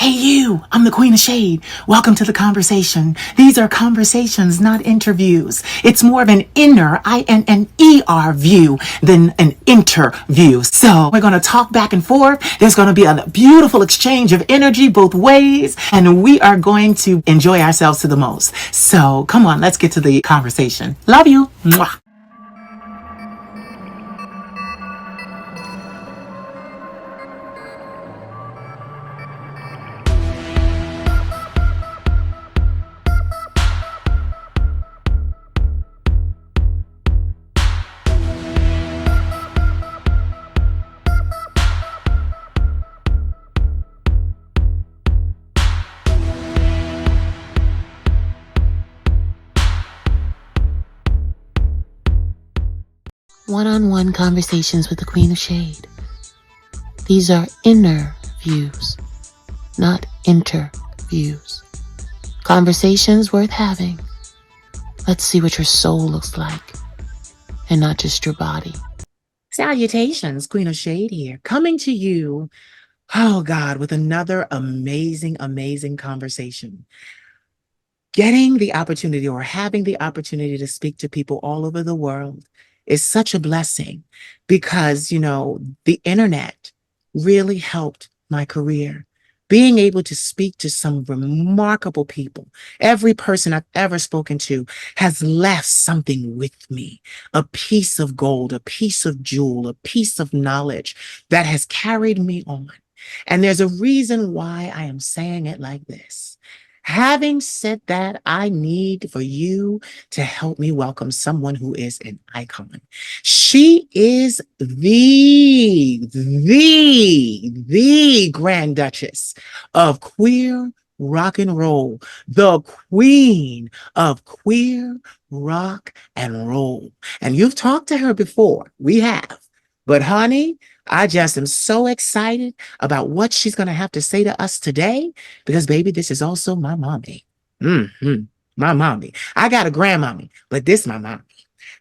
Hey you, I'm the Queen of Shade. Welcome to the conversation. These are conversations, not interviews. It's more of an inner, I-N-N-E-R view than an interview. So we're going to talk back and forth. There's going to be a beautiful exchange of energy both ways, and we are going to enjoy ourselves to the most. So come on, let's get to the conversation. Love you. Mwah. One-on-one conversations with the Queen of Shade. These are inner views, not interviews. Conversations worth having. Let's see what your soul looks like, and not just your body. Salutations, Queen of Shade here, coming to you, oh God, with another amazing conversation. Getting the opportunity or having the opportunity to speak to people all over the world is such a blessing because, the internet really helped my career. Being able to speak to some remarkable people, every person I've ever spoken to has left something with me, a piece of gold, a piece of jewel, a piece of knowledge that has carried me on. And there's a reason why I am saying it like this. Having said that, I need for you to help me welcome someone who is an icon. She is the Grand Duchess of queer rock and roll, the queen of queer rock and roll. And you've talked to her before. We have. But honey, I just am so excited about what she's going to have to say to us today because, baby, this is also my mommy. My mommy. I got a grandmommy, but this my mommy.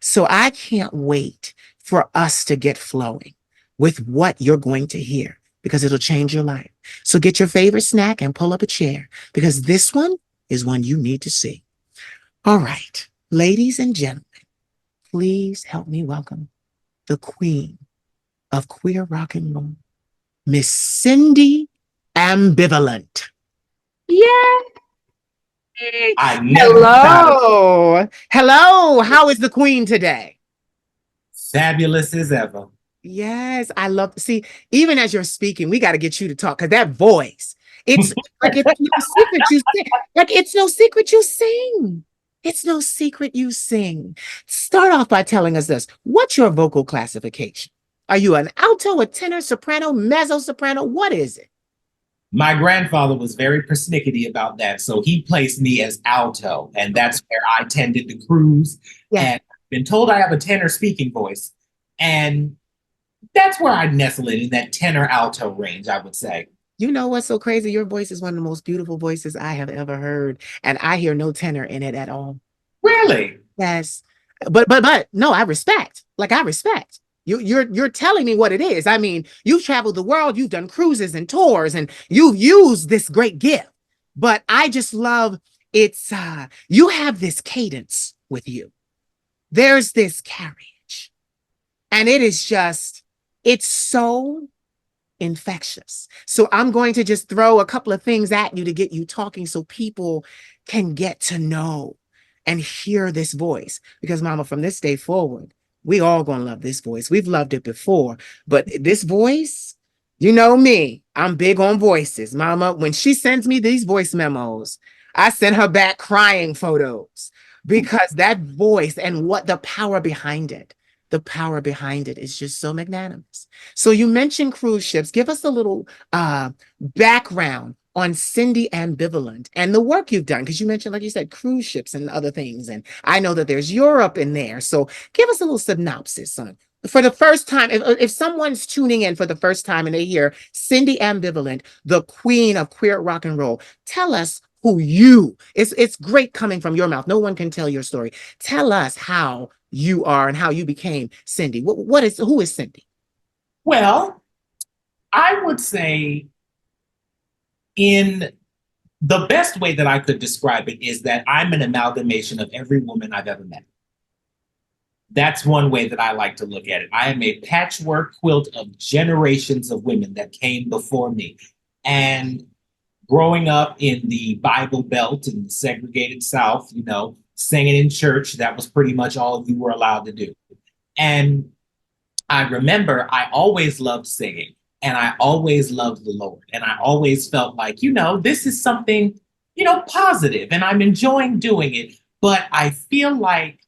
So I can't wait for us to get flowing with what you're going to hear because it'll change your life. So get your favorite snack and pull up a chair because this one is one you need to see. All right, ladies and gentlemen, please help me welcome the queen of queer rock and roll, Miss Cyndi Ambivalent. Yay! I never thought it. Hello. How is the queen today? Fabulous as ever. Yes, I love. See, even as you're speaking, we got to get you to talk because that voice. It's like it's no secret you sing. Like it's no secret you sing. It's no secret you sing. Start off by telling us this. What's your vocal classification? Are you an alto, a tenor, soprano, mezzo soprano? What is it? My grandfather was very persnickety about that, so he placed me as alto, and that's where I tended to cruise. Yeah. And I've been told I have a tenor speaking voice, and that's where I nestle in that tenor alto range, I would say. You know what's so crazy? Your voice is one of the most beautiful voices I have ever heard, and I hear no tenor in it at all. Really? Yes, but no, I respect. Like I respect. You're telling me what it is. I mean, you've traveled the world, you've done cruises and tours, and you've used this great gift. But I just love it's you have this cadence with you. There's this carriage, and it's so infectious. So I'm going to just throw a couple of things at you to get you talking so people can get to know and hear this voice. Because mama, from this day forward, we all gonna love this voice. We've loved it before, but this voice, you know me, I'm big on voices. Mama, when she sends me these voice memos, I send her back crying photos because that voice and what the power behind it. The power behind it is just so magnanimous. So you mentioned cruise ships. Give us a little background on Cyndi Ambivalent and the work you've done, because you mentioned, like you said, cruise ships and other things. And I know that there's Europe in there. So give us a little synopsis on for the first time. If someone's tuning in for the first time and they hear Cyndi Ambivalent, the queen of queer rock and roll, tell us who it's great coming from your mouth. No one can tell your story. Tell us how you are and how you became Cyndi. Who is Cyndi? Well, I would say In the best way that I could describe it is that I'm an amalgamation of every woman I've ever met. That's one way that I like to look at it. I am a patchwork quilt of generations of women that came before me. And growing up in the Bible Belt in the segregated South, singing in church, that was pretty much all you were allowed to do. And I remember I always loved singing and I always loved the Lord. And I always felt like, this is something, positive and I'm enjoying doing it. But I feel like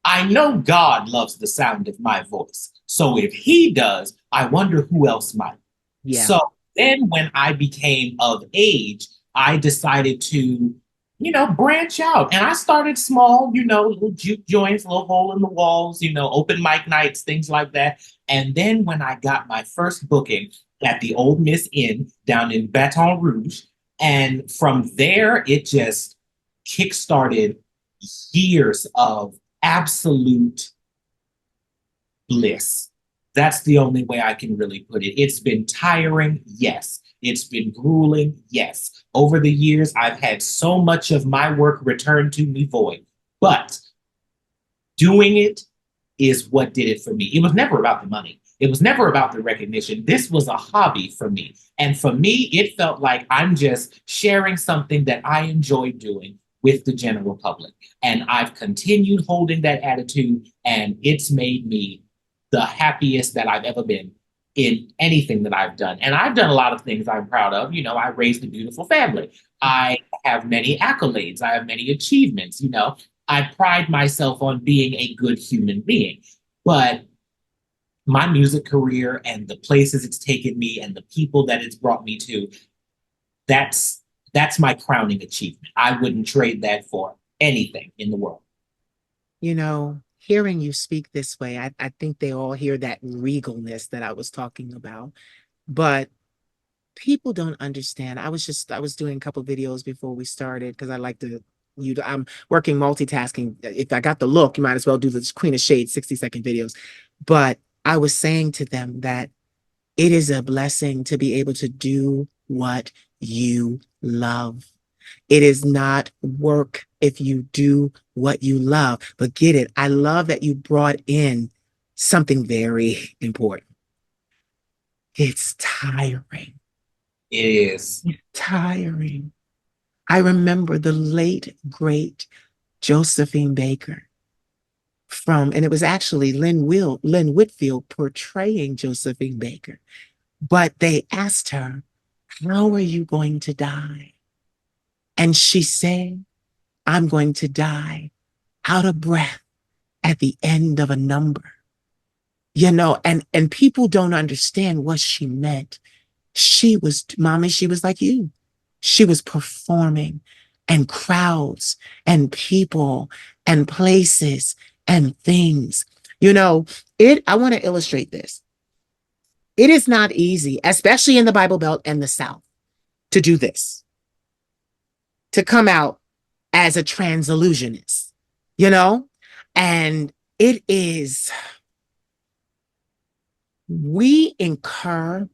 I know God loves the sound of my voice. So if he does, I wonder who else might. Yeah. So then when I became of age, I decided to, branch out. And I started small, little juke joints, little hole in the walls, open mic nights, things like that. And then when I got my first booking at the Old Miss Inn down in Baton Rouge, and from there, it just kickstarted years of absolute bliss. That's the only way I can really put it. It's been tiring, yes. It's been grueling, yes. Over the years, I've had so much of my work returned to me void. But doing it is what did it for me. It was never about the money. It was never about the recognition. This was a hobby for me. And for me, it felt like I'm just sharing something that I enjoy doing with the general public. And I've continued holding that attitude, and it's made me the happiest that I've ever been in anything that I've done. And I've done a lot of things I'm proud of. I raised a beautiful family. I have many accolades. I have many achievements. I pride myself on being a good human being. But my music career and the places it's taken me and the people that it's brought me to, that's my crowning achievement. I wouldn't trade that for anything in the world. Hearing you speak this way, I think they all hear that regalness that I was talking about. But people don't understand. I was doing a couple videos before we started because I like to I'm working multitasking. If I got the look, you might as well do the Queen of Shade 60-second videos. But I was saying to them that it is a blessing to be able to do what you love. It is not work if you do what you love. But get it, I love that you brought in something very important. It's tiring. It is. It's tiring. I remember the late, great Josephine Baker and it was actually Lynn Whitfield portraying Josephine Baker. But they asked her, how are you going to die? And she said, I'm going to die out of breath at the end of a number. And people don't understand what she meant. She was like you. She was performing and crowds and people and places and things. I want to illustrate this. It is not easy, especially in the Bible Belt and the South, to do this, to come out as a transillusionist, and we incur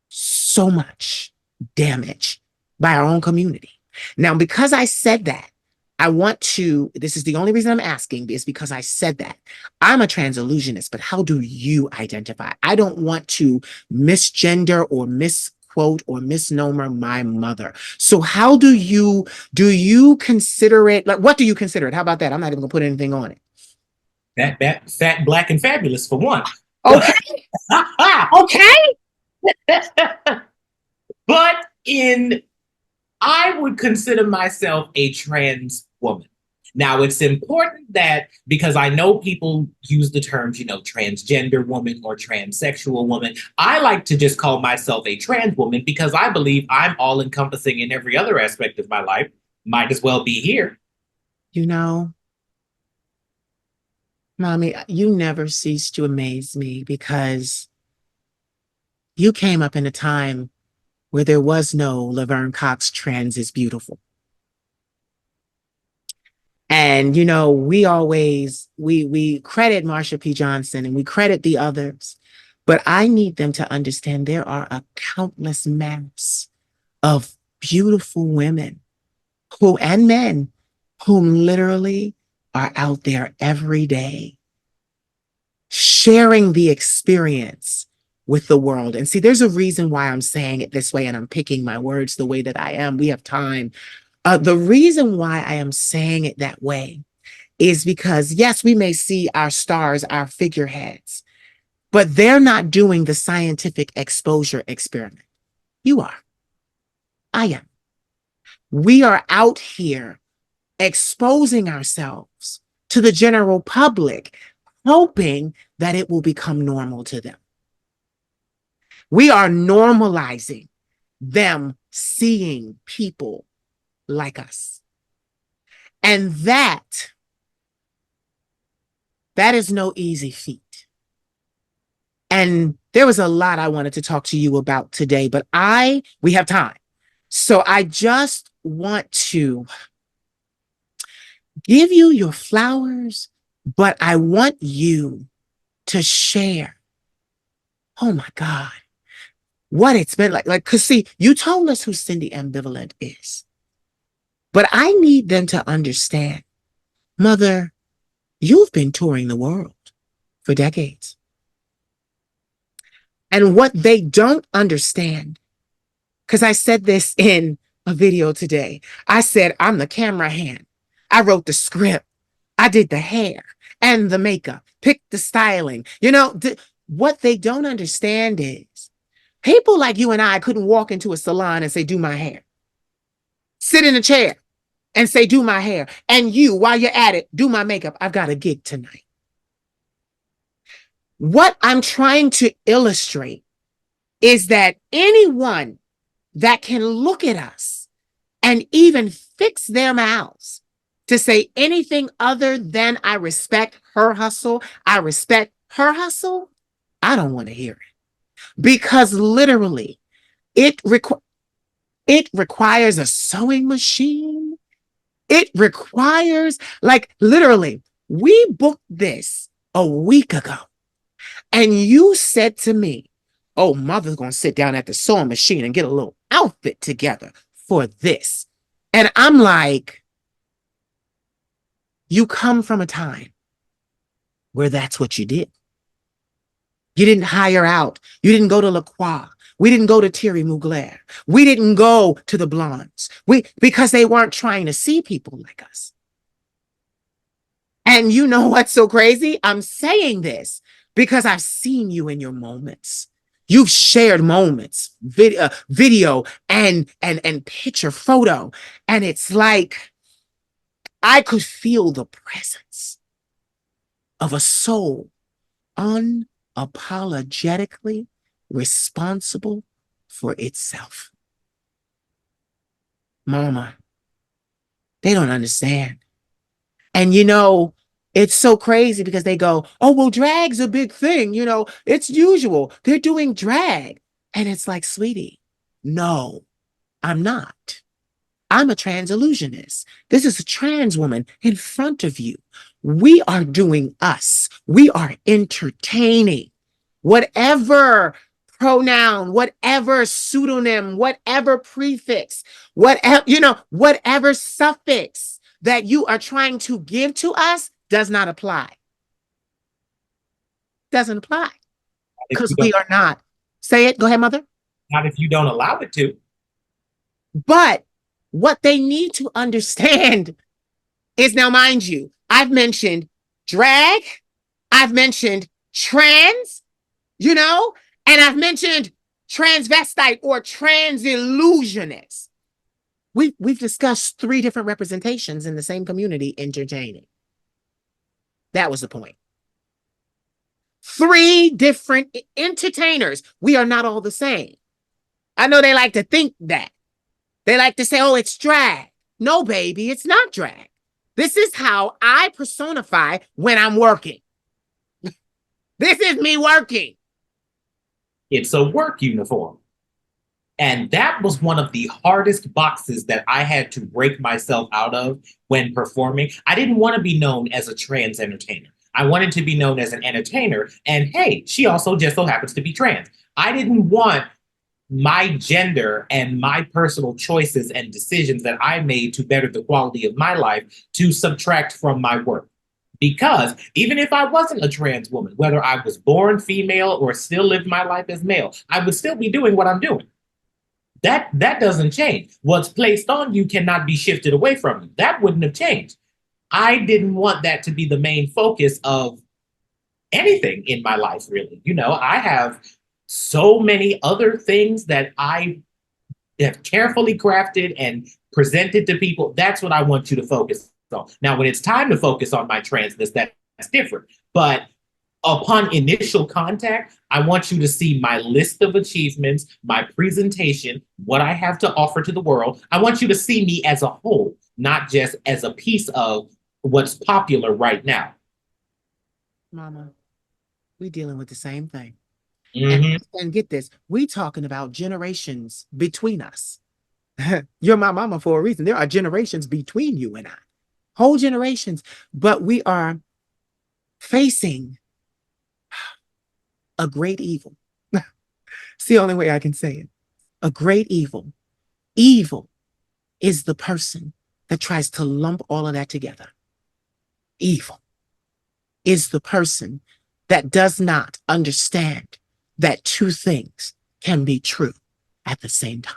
so much damage by our own community. Now, because I said that, this is the only reason I'm asking, is because I said that. I'm a transillusionist, but how do you identify? I don't want to misgender or misquote or misnomer my mother. So how do you consider it? Like, what do you consider it? How about that? I'm not even gonna put anything on it. That fat, black, and fabulous for one. Okay. Okay. But I would consider myself a trans woman. Now, it's important that because I know people use the terms, transgender woman or transsexual woman. I like to just call myself a trans woman because I believe I'm all encompassing in every other aspect of my life. Might as well be here. Mommy, you never cease to amaze me because you came up in a time where there was no Laverne Cox trans is beautiful. And we always we credit Marsha P. Johnson and we credit the others, But I need them to understand there are a countless mass of beautiful women who and men whom literally are out there every day sharing the experience with the world. And see, there's a reason why I'm saying it this way and I'm picking my words the way that I am. We have time. The reason why I am saying it that way is because, yes, we may see our stars, our figureheads, but they're not doing the scientific exposure experiment. You are. I am. We are out here exposing ourselves to the general public, hoping that it will become normal to them. We are normalizing them seeing people like us. And that is no easy feat. And there was a lot I wanted to talk to you about today, but we have time. So I just want to give you your flowers, but I want you to share. Oh my God, what it's been like. Cause see, you told us who Cyndi Ambivalent is, but I need them to understand, Mother, you've been touring the world for decades. And what they don't understand, because I said this in a video today, I said, I'm the camera hand. I wrote the script. I did the hair and the makeup, picked the styling. What they don't understand is people like you and I couldn't walk into a salon and say, do my hair. Sit in a chair and say, do my hair. And you, while you're at it, do my makeup. I've got a gig tonight. What I'm trying to illustrate is that anyone that can look at us and even fix their mouths to say anything other than I respect her hustle, I respect her hustle, I don't want to hear it. Because literally, it requires a sewing machine. It requires, literally, we booked this a week ago. And you said to me, oh, Mother's going to sit down at the sewing machine and get a little outfit together for this. And I'm like, you come from a time where that's what you did. You didn't hire out. You didn't go to La Croix. We didn't go to Thierry Mugler. We didn't go to the Blondes. Because they weren't trying to see people like us. And you know what's so crazy? I'm saying this because I've seen you in your moments. You've shared moments, video and picture photo. And it's like, I could feel the presence of a soul unapologetically responsible for itself. Mama, they don't understand. And it's so crazy because they go, oh, well, drag's a big thing. It's usual. They're doing drag. And it's like, sweetie, no, I'm not. I'm a trans illusionist. This is a trans woman in front of you. We are doing us. We are entertaining. Whatever pronoun, whatever pseudonym, whatever prefix, whatever suffix that you are trying to give to us does not apply. Doesn't apply. Because we are not. Say it. Go ahead, Mother. Not if you don't allow it to. But what they need to understand is, now, mind you, I've mentioned drag, I've mentioned trans, and I've mentioned transvestite or trans illusionist. We've discussed 3 different representations in the same community entertaining. That was the point. 3 different entertainers. We are not all the same. I know they like to think that. They like to say, oh, it's drag. No, baby, it's not drag. This is how I personify when I'm working. This is me working. It's a work uniform. And that was one of the hardest boxes that I had to break myself out of when performing. I didn't want to be known as a trans entertainer. I wanted to be known as an entertainer. And hey, she also just so happens to be trans. I didn't want my gender and my personal choices and decisions that I made to better the quality of my life to subtract from my work. Because even if I wasn't a trans woman, whether I was born female or still lived my life as male, I would still be doing what I'm doing. That doesn't change. What's placed on you cannot be shifted away from you. That wouldn't have changed. I didn't want that to be the main focus of anything in my life, really. I have so many other things that I have carefully crafted and presented to people. That's what I want you to focus on. Now, when it's time to focus on my transness, that's different. But upon initial contact, I want you to see my list of achievements, my presentation, what I have to offer to the world. I want you to see me as a whole, not just as a piece of what's popular right now. Mama, we dealing with the same thing. Mm-hmm. And get this, we talking about generations between us. You're my mama for a reason. There are generations between you and I, whole generations, but we are facing a great evil. It's the only way I can say it. A great evil. Evil is the person that tries to lump all of that together. Evil is the person that does not understand that two things can be true at the same time.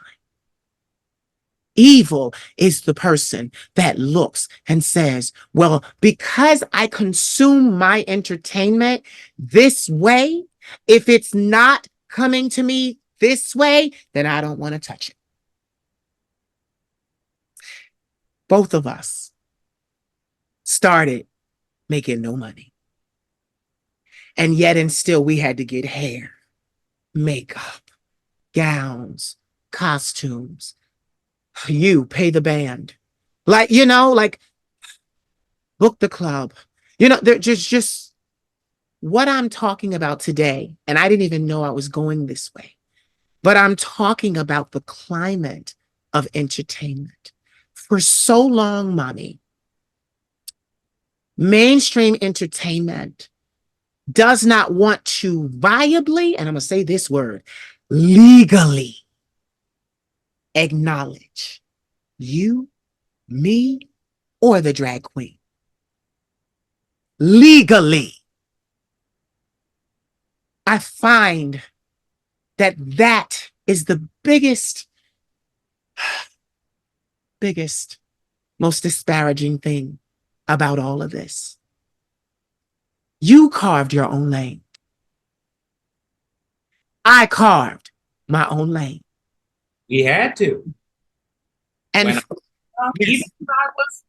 Evil is the person that looks and says, well, because I consume my entertainment this way, if it's not coming to me this way, then I don't want to touch it. Both of us started making no money. And yet and still we had to get hair, makeup, gowns, costumes. You pay the band. Like book the club. They're just what I'm talking about today. And I didn't even know I was going this way, but I'm talking about the climate of entertainment. For so long, mommy, mainstream entertainment does not want to viably, and I'm going to say this word, legally acknowledge you, me, or the drag queen. Legally. I find that is the biggest, most disparaging thing about all of this. You carved your own lane. I carved my own lane. We had to. And When even when I was,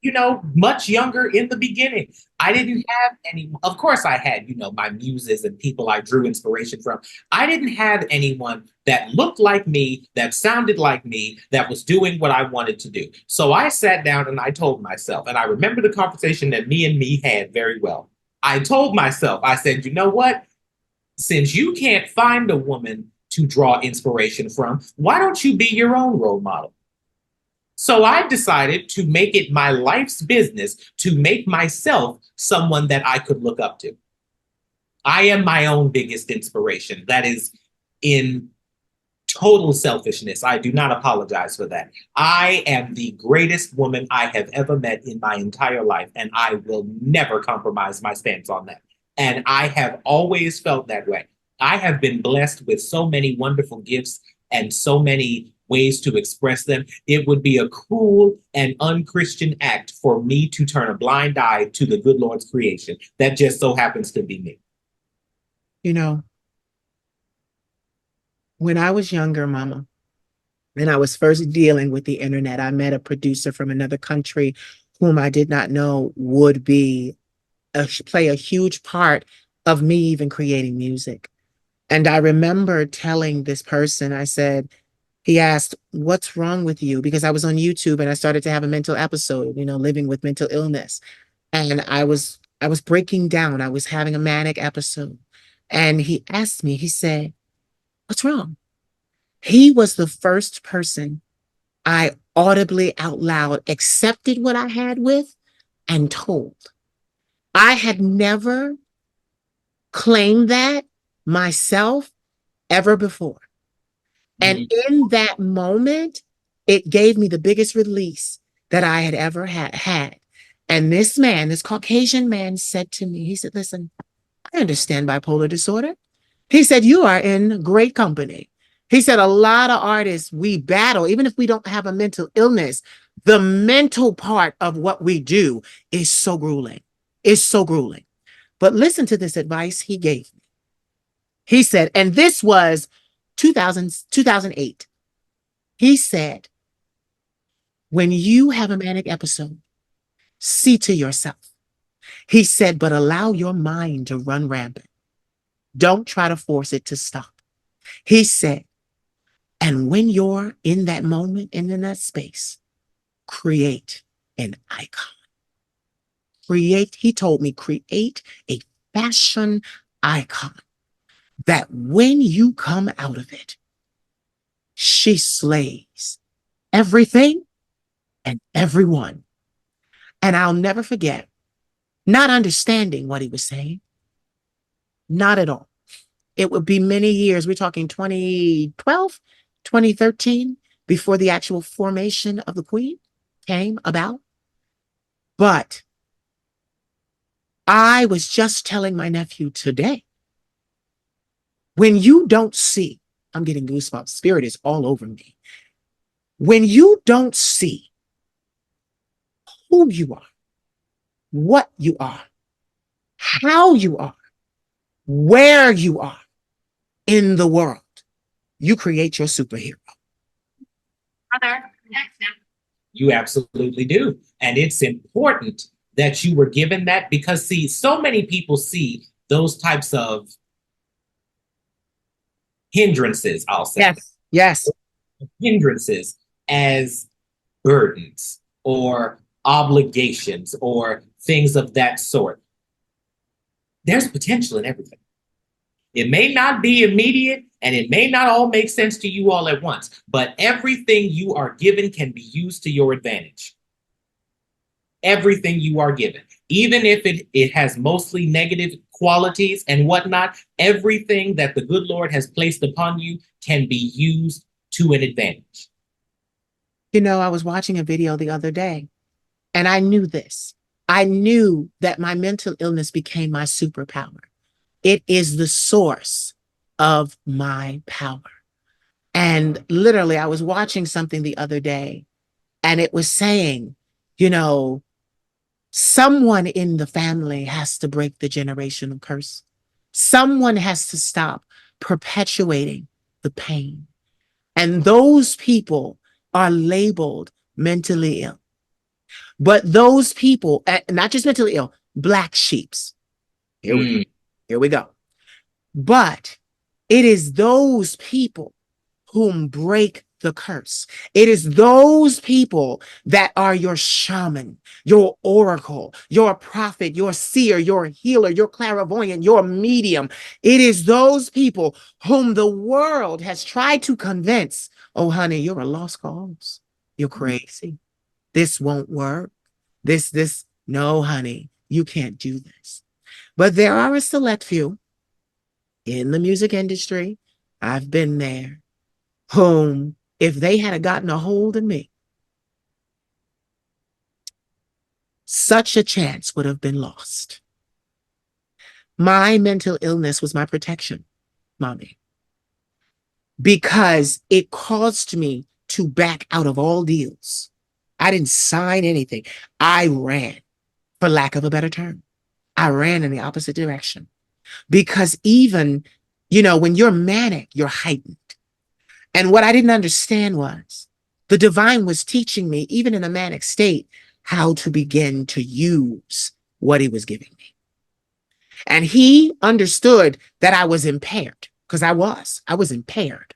much younger in the beginning, I didn't have any. Of course, I had, my muses and people I drew inspiration from. I didn't have anyone that looked like me, that sounded like me, that was doing what I wanted to do. So I sat down and I told myself, and I remember the conversation that me had very well. I told myself, I said, you know what? Since you can't find a woman to draw inspiration from, why don't you be your own role model? So I decided to make it my life's business to make myself someone that I could look up to. I am my own biggest inspiration. That is in total selfishness. I do not apologize for that. I am the greatest woman I have ever met in my entire life, and I will never compromise my stance on that. And I have always felt that way. I have been blessed with so many wonderful gifts and so many ways to express them. It would be a cruel and unchristian act for me to turn a blind eye to the good Lord's creation. That just so happens to be me. When I was younger, mama, and I was first dealing with the internet, I met a producer from another country whom I did not know would play a huge part of me even creating music. And I remember telling this person, I said, he asked, what's wrong with you? Because I was on YouTube and I started to have a mental episode, living with mental illness. And I was breaking down. I was having a manic episode. And he asked me, he said, what's wrong? He was the first person I audibly out loud accepted what I had with and told. I had never claimed that myself ever before. And Mm. in that moment, it gave me the biggest release that I had ever had. And this man, this Caucasian man said to me, he said, listen, I understand bipolar disorder. He said, you are in great company. He said, a lot of artists, we battle, even if we don't have a mental illness, the mental part of what we do is so grueling. It's so grueling. But listen to this advice he gave me. He said, and this was 2008. He said, when you have a manic episode, see to yourself. He said, but allow your mind to run rampant. Don't try to force it to stop. He said, and when you're in that moment and in that space, create an icon. He told me, create a fashion icon that when you come out of it, she slays everything and everyone. And I'll never forget not understanding what he was saying, not at all. It would be many years. We're talking 2012, 2013, before the actual formation of the Queen came about. But I was just telling my nephew today, when you don't see, I'm getting goosebumps, spirit is all over me. When you don't see who you are, what you are, how you are, where you are in the world, you create your superhero. You absolutely do. And it's important that you were given that because, see, so many people see those types of hindrances, I'll say, Yes, yes. hindrances as burdens or obligations or things of that sort. There's potential in everything. It may not be immediate and it may not all make sense to you all at once, but everything you are given can be used to your advantage. Everything you are given, even if it has mostly negative qualities and whatnot, everything that the good Lord has placed upon you can be used to an advantage. You know, I was watching a video the other day and I knew this. I knew that my mental illness became my superpower. It is the source of my power. And literally, I was watching something the other day and it was saying, you know, someone in the family has to break the generational curse. Someone has to stop perpetuating the pain. And those people are labeled mentally ill. But those people, not just mentally ill, black sheeps. Here we, here we go. But it is those people whom break the curse. It is those people that are your shaman, your oracle, your prophet, your seer, your healer, your clairvoyant, your medium. It is those people whom the world has tried to convince, oh, honey, you're a lost cause. You're crazy. This won't work. No, honey, you can't do this. But there are a select few in the music industry. I've been there, whom, if they had gotten a hold of me, such a chance would have been lost. My mental illness was my protection, mommy, because it caused me to back out of all deals. I didn't sign anything. I ran, for lack of a better term. I ran in the opposite direction because even, when you're manic, you're heightened. And what I didn't understand was the divine was teaching me, even in a manic state, how to begin to use what he was giving me. And he understood that I was impaired because I was impaired,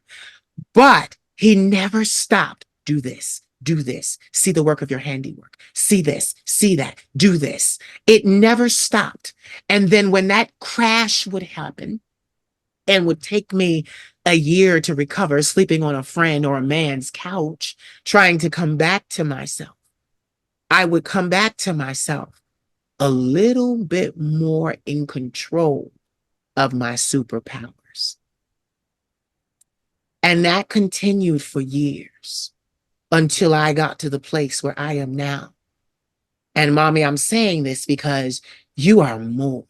but he never stopped. Do this, see the work of your handiwork, see this, see that, do this. It never stopped. And then when that crash would happen, and would take me a year to recover, sleeping on a friend or a man's couch, trying to come back to myself. I would come back to myself. a little bit more in control of my superpowers. And that continued for years until I got to the place where I am now. And mommy, I'm saying this because you are more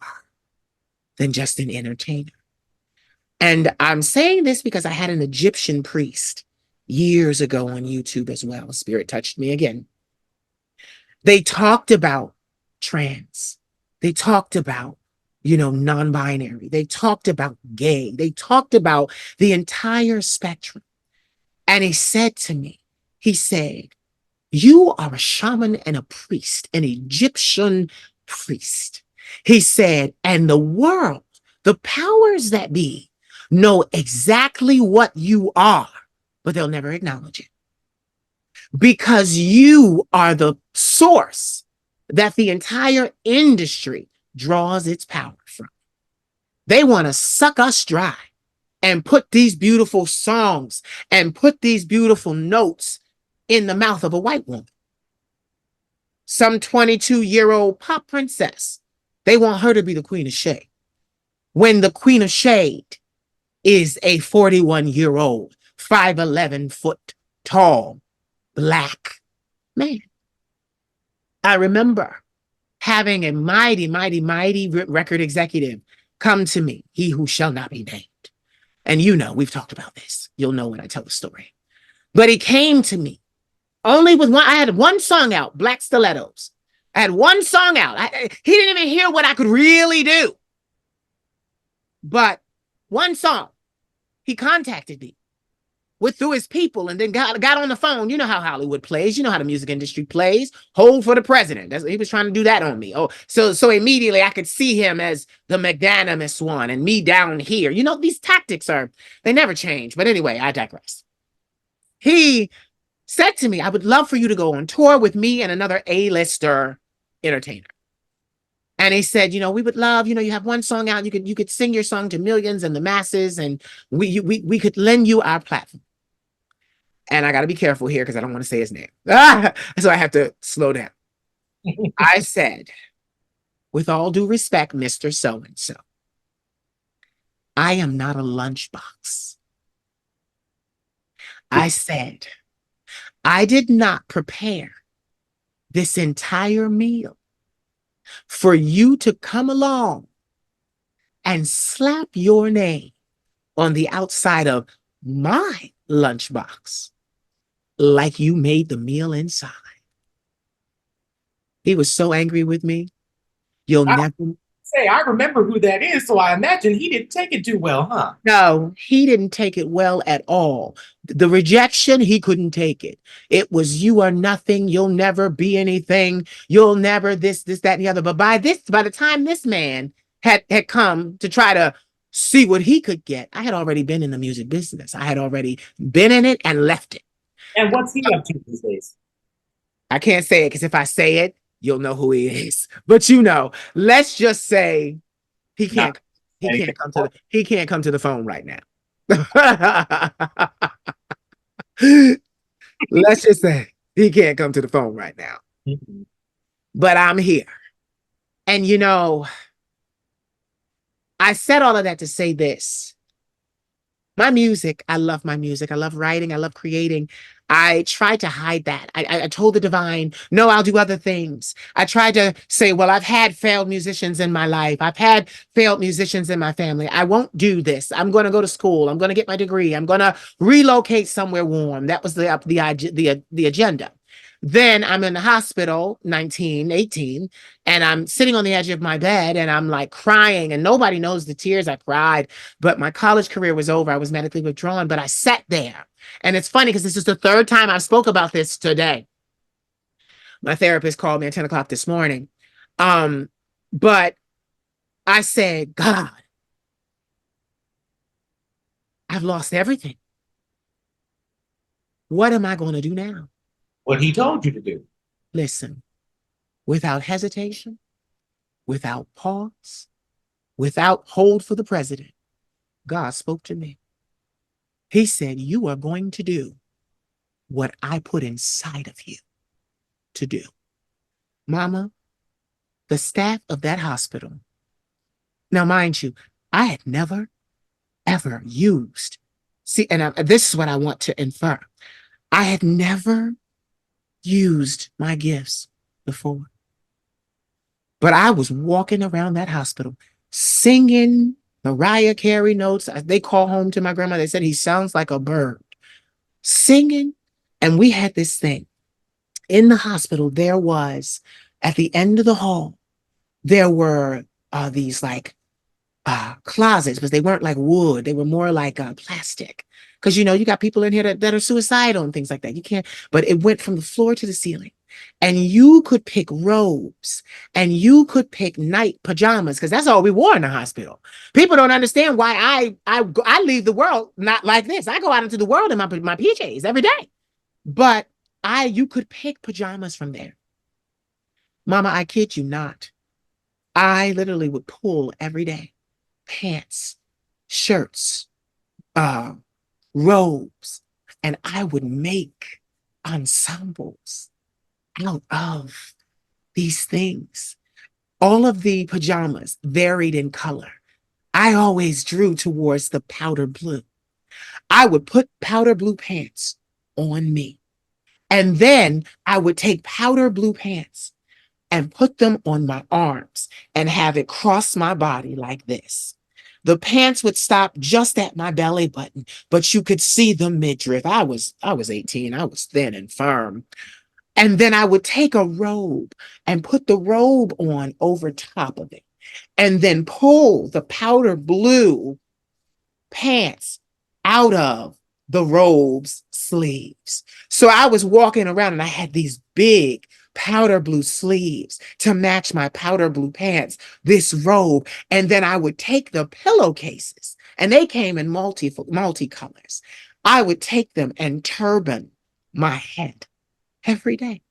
than just an entertainer. And I'm saying this because I had an Egyptian priest years ago on YouTube as well. Spirit touched me again. They talked about trans. They talked about, non-binary. They talked about gay. They talked about the entire spectrum. And he said to me, he said, you are a shaman and a priest, an Egyptian priest. He said, and the world, the powers that be, know exactly what you are, but they'll never acknowledge it because you are the source that the entire industry draws its power from. They want to suck us dry and put these beautiful songs and put these beautiful notes in the mouth of a white woman. Some 22-year-old pop princess, they want her to be the queen of shade. When the queen of shade is a 41-year-old, 5'11" foot tall, black man. I remember having a mighty, mighty, mighty record executive come to me, he who shall not be named. And we've talked about this. You'll know when I tell the story. But he came to me only with one. I had one song out, Black Stilettos. I had one song out. He didn't even hear what I could really do. But one song, he contacted me through his people and then got on the phone. You know how Hollywood plays. You know how the music industry plays. Hold for the president. He was trying to do that on me. Oh, so immediately I could see him as the magnanimous one and me down here. These tactics they never change. But anyway, I digress. He said to me, I would love for you to go on tour with me and another A-lister entertainer. And he said, we would love, you have one song out, you could sing your song to millions and the masses, and we could lend you our platform. And I got to be careful here because I don't want to say his name. So I have to slow down. I said, with all due respect, Mr. So-and-so, I am not a lunchbox. I said, I did not prepare this entire meal for you to come along and slap your name on the outside of my lunchbox like you made the meal inside. He was so angry with me. You'll never say, I remember who that is, so I imagine he didn't take it too well, huh? No, he didn't take it well at all. The rejection, he couldn't take it. It was, you are nothing. You'll never be anything. You'll never this, that, and the other. But by the time this man had come to try to see what he could get, I had already been in the music business. I had already been in it and left it. And what's he up to these days? I can't say it because if I say it, you'll know who he is. But let's just say he can't. He can't come to the phone right now. Let's just say he can't come to the phone right now. Mm-hmm. But I'm here. And I said all of that to say this. My music, I love my music. I love writing. I love creating. I tried to hide that. I told the divine, no, I'll do other things. I tried to say, well, I've had failed musicians in my life. I've had failed musicians in my family. I won't do this. I'm going to go to school. I'm going to get my degree. I'm going to relocate somewhere warm. That was the agenda. Then I'm in the hospital, 19, 18, and I'm sitting on the edge of my bed and I'm like crying and nobody knows the tears I cried, but my college career was over. I was medically withdrawn, but I sat there. And it's funny because this is the third time I spoke about this today. My therapist called me at 10 o'clock this morning. But I said, God, I've lost everything. What am I going to do now? What he told you to do. Listen, without hesitation, without pause, without hold for the president, God spoke to me. He said, you are going to do what I put inside of you to do. Mama, the staff of that hospital. Now, mind you, I had never, ever used, see, and this is what I want to infer. I had never used my gifts before, but I was walking around that hospital singing Mariah Carey notes. They call home to my grandma. They said he sounds like a bird singing. And we had this thing in the hospital. There was at the end of the hall, there were these like closets, but they weren't like wood. They were more like plastic. Because, you know, you got people in here that are suicidal and things like that. You can't, but it went from the floor to the ceiling. And you could pick robes and you could pick night pajamas because that's all we wore in the hospital. People don't understand why I leave the world not like this. I go out into the world in my PJs every day. But you could pick pajamas from there. Mama, I kid you not. I literally would pull every day pants, shirts, uh, robes, and I would make ensembles out of these things. All of the pajamas varied in color. I always drew towards the powder blue. I would put powder blue pants on me. And then I would take powder blue pants and put them on my arms and have it cross my body like this. The pants would stop just at my belly button, but you could see the midriff. I was 18. I was thin and firm. And then I would take a robe and put the robe on over top of it and then pull the powder blue pants out of the robe's sleeves. So I was walking around and I had these big powder blue sleeves to match my powder blue pants, this robe. And then I would take the pillowcases, and they came in multicolors. I would take them and turban my head every day.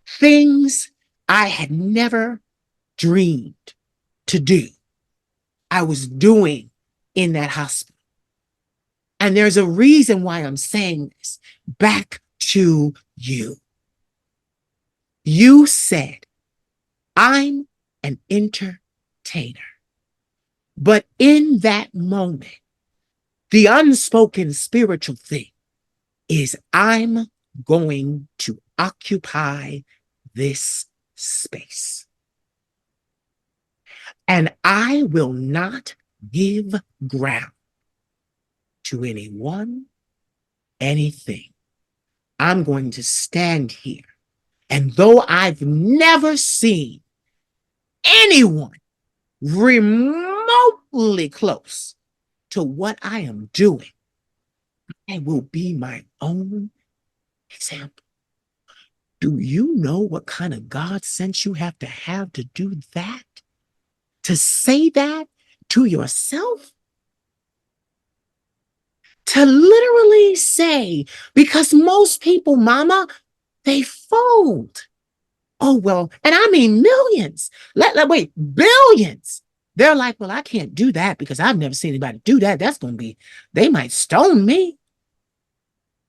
Things I had never dreamed to do, I was doing in that hospital. And there's a reason why I'm saying this. Back to you. You said, I'm an entertainer. But in that moment, the unspoken spiritual thing is I'm going to occupy this space. And I will not give ground to anyone, anything. I'm going to stand here. And though I've never seen anyone remotely close to what I am doing, I will be my own example. Do you know what kind of God sense you have to do that? To say that to yourself? To literally say, because most people, mama, they fold. Oh, well, and I mean millions. Wait, billions. They're like, well, I can't do that because I've never seen anybody do that. That's going to be, they might stone me.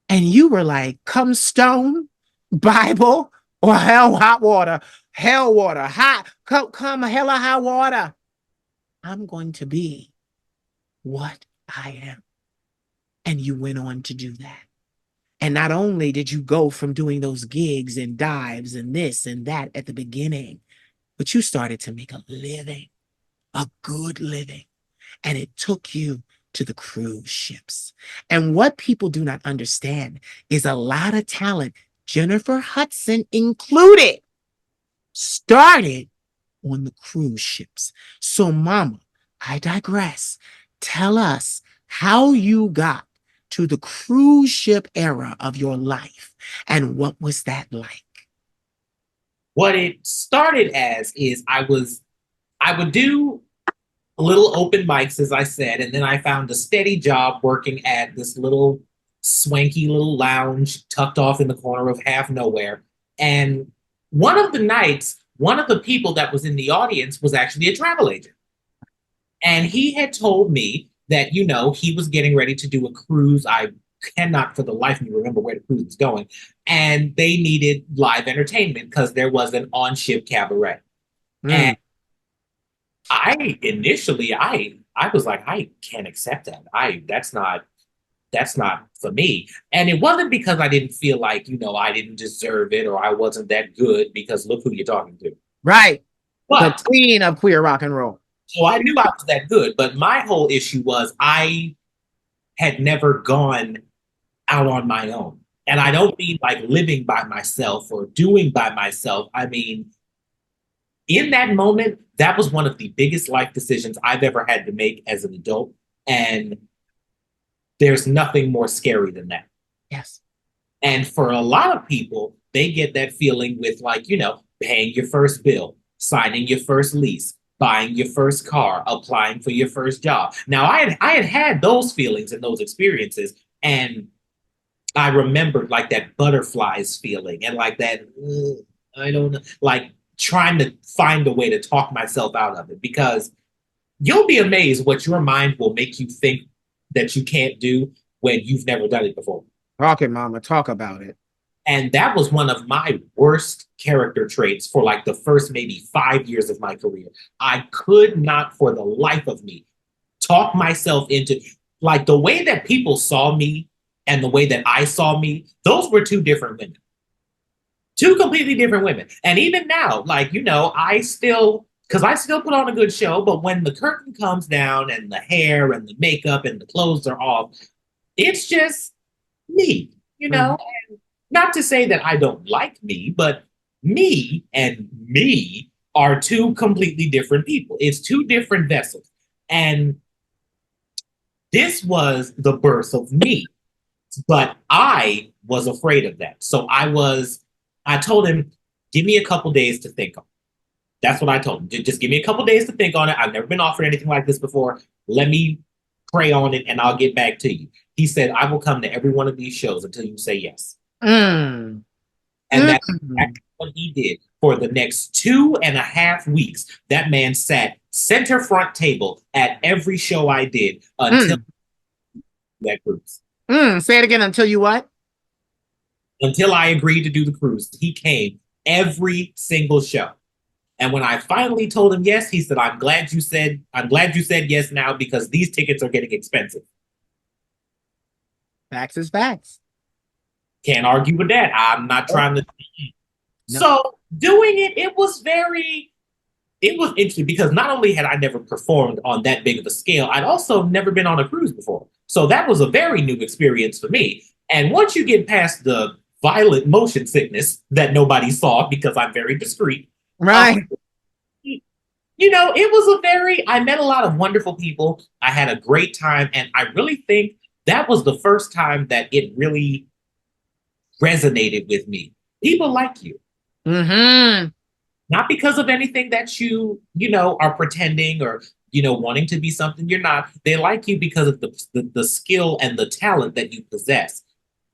And you were like, come stone, Bible, or hot water, come hell or high water. I'm going to be what I am. And you went on to do that. And not only did you go from doing those gigs and dives and this and that at the beginning, but you started to make a living, a good living. And it took you to the cruise ships. And what people do not understand is a lot of talent, Jennifer Hudson included, started on the cruise ships. So, mama, I digress. Tell us how you got to the cruise ship era of your life and what was that like? What it started as is I would do little open mics, as I said, and then I found a steady job working at this little swanky little lounge tucked off in the corner of half nowhere. And one of the nights, one of the people that was in the audience was actually a travel agent. And he had told me that, you know, he was getting ready to do a cruise. I cannot for the life of me remember where the cruise was going. And they needed live entertainment because there was an on-ship cabaret. And Mm. I initially I was like, I can't accept that. I that's not for me. And it wasn't because I didn't feel like, I didn't deserve it or I wasn't that good because look who you're talking to. Right. The But queen of queer rock and roll. so I knew I was that good. But my whole issue was I had never gone out on my own. And I don't mean like living by myself or doing by myself. I mean, in that moment, that was one of the biggest life decisions I've ever had to make as an adult. And there's nothing more scary than that. Yes. And for a lot of people, they get that feeling with like, paying your first bill, signing your first lease, buying your first car, applying for your first job. Now, I had those feelings and those experiences, and I remembered like that butterflies feeling and like that I don't know, like trying to find a way to talk myself out of it because you'll be amazed what your mind will make you think that you can't do when you've never done it before. Talk it, mama. Talk about it. And that was one of my worst character traits for like the first maybe 5 years of my career. I could not for the life of me talk myself into like the way that people saw me and the way that I saw me, those were two different women, two completely different women. And even now, like, because I still put on a good show, but when the curtain comes down and the hair and the makeup and the clothes are off, it's just me, Mm. Not to say that I don't like me, but me and me are two completely different people. It's two different vessels. And this was the birth of me. But I was afraid of that. So I told him, give me a couple days to think on it. That's what I told him. Just give me a couple days to think on it. I've never been offered anything like this before. Let me pray on it and I'll get back to you. He said, I will come to every one of these shows until you say yes. Mm. And that's Mm. exactly what he did for the next 2.5 weeks. That man sat center front table at every show I did until Mm. that cruise. Say it again until you what? Until I agreed to do the cruise. He came every single show. And when I finally told him yes, he said, I'm glad you said yes now because these tickets are getting expensive. Facts is facts. Can't argue with that. I'm not trying to. No. So doing it, it was interesting because not only had I never performed on that big of a scale, I'd also never been on a cruise before. So that was a very new experience for me. And once you get past the violent motion sickness that nobody saw because I'm very discreet, Right. it was I met a lot of wonderful people. I had a great time. And I really think that was the first time that it really resonated with me. People like you. Mm-hmm. Not because of anything that are pretending or, wanting to be something you're not. They like you because of the skill and the talent that you possess.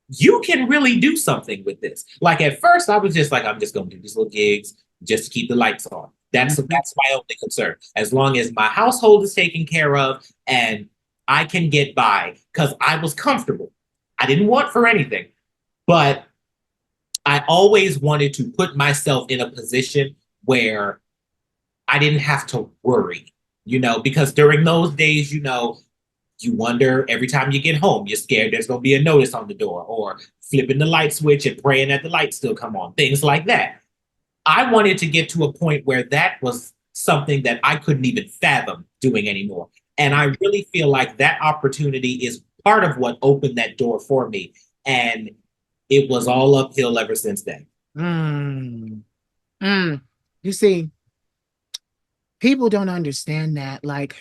You can really do something with this. Like at first, I was just like, I'm just going to do these little gigs just to keep the lights on. That's my only concern. As long as my household is taken care of and I can get by because I was comfortable. I didn't want for anything, but I always wanted to put myself in a position where I didn't have to worry, because during those days, you wonder every time you get home, you're scared there's going to be a notice on the door or flipping the light switch and praying that the lights still come on, things like that. I wanted to get to a point where that was something that I couldn't even fathom doing anymore. And I really feel like that opportunity is part of what opened that door for me. And it was all uphill ever since then. Mm. Mm. You see, people don't understand that. Like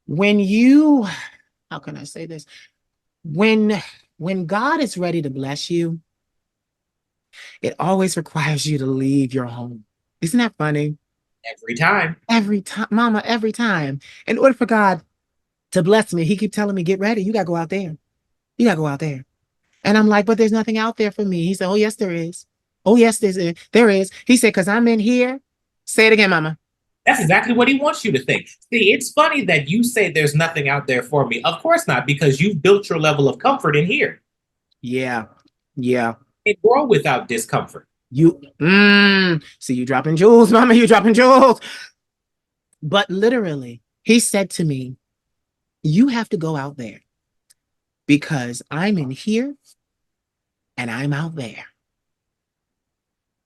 when you, how can I say this? When when God is ready to bless you, it always requires you to leave your home. Isn't that funny? Every time. Every time, mama, every time. In order for God to bless me, he keep telling me, get ready. You gotta go out there. You gotta go out there. And I'm like, but there's nothing out there for me. He said, oh, yes, there is. Oh, yes, there is. He said, because I'm in here. Say it again, mama. That's exactly what he wants you to think. See, it's funny that you say there's nothing out there for me. Of course not, because you've built your level of comfort in here. Yeah. Yeah. It grow without discomfort. See, you dropping jewels, mama, you dropping jewels. But literally, he said to me, you have to go out there because I'm in here and I'm out there.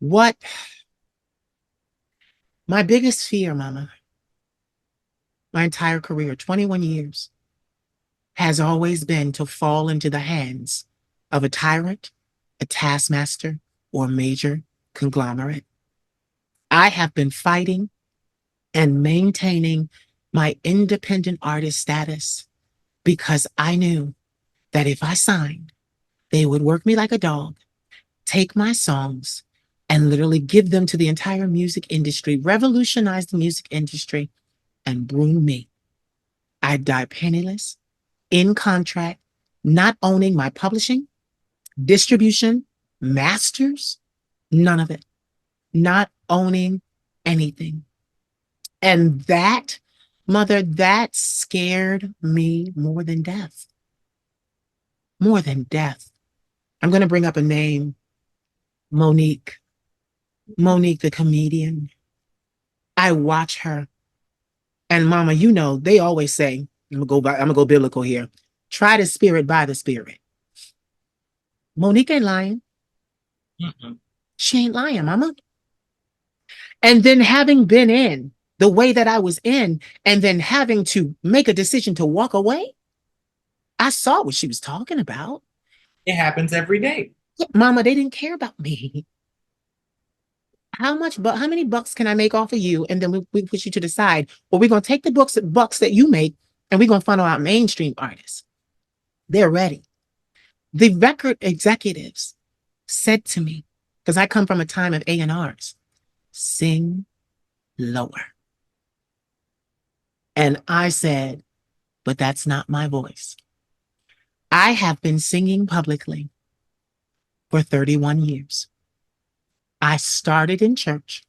What? My biggest fear, mama, my entire career, 21 years, has always been to fall into the hands of a tyrant, a taskmaster, or major conglomerate. I have been fighting and maintaining my independent artist status because I knew that if I signed, they would work me like a dog, take my songs, and literally give them to the entire music industry, revolutionize the music industry, and broom me. I'd die penniless, in contract, not owning my publishing, distribution, masters, none of it, not owning anything. And that, mother, that scared me more than death. More than death. I'm going to bring up a name, Monique. Monique, the comedian. I watch her. And mama, you know, they always say, I'm gonna go biblical here. Try the spirit by the spirit. Monique ain't lying. Mm-mm. She ain't lying, mama. And then having been in the way that I was in, and then having to make a decision to walk away, I saw what she was talking about. It happens every day. Mama, they didn't care about me. How many bucks can I make off of you? And then we push you to the side. Or we're gonna take the bucks that you make and we're gonna funnel out mainstream artists. They're ready. The record executives said to me, because I come from a time of A&Rs, sing lower. And I said, but that's not my voice. I have been singing publicly for 31 years. I started in church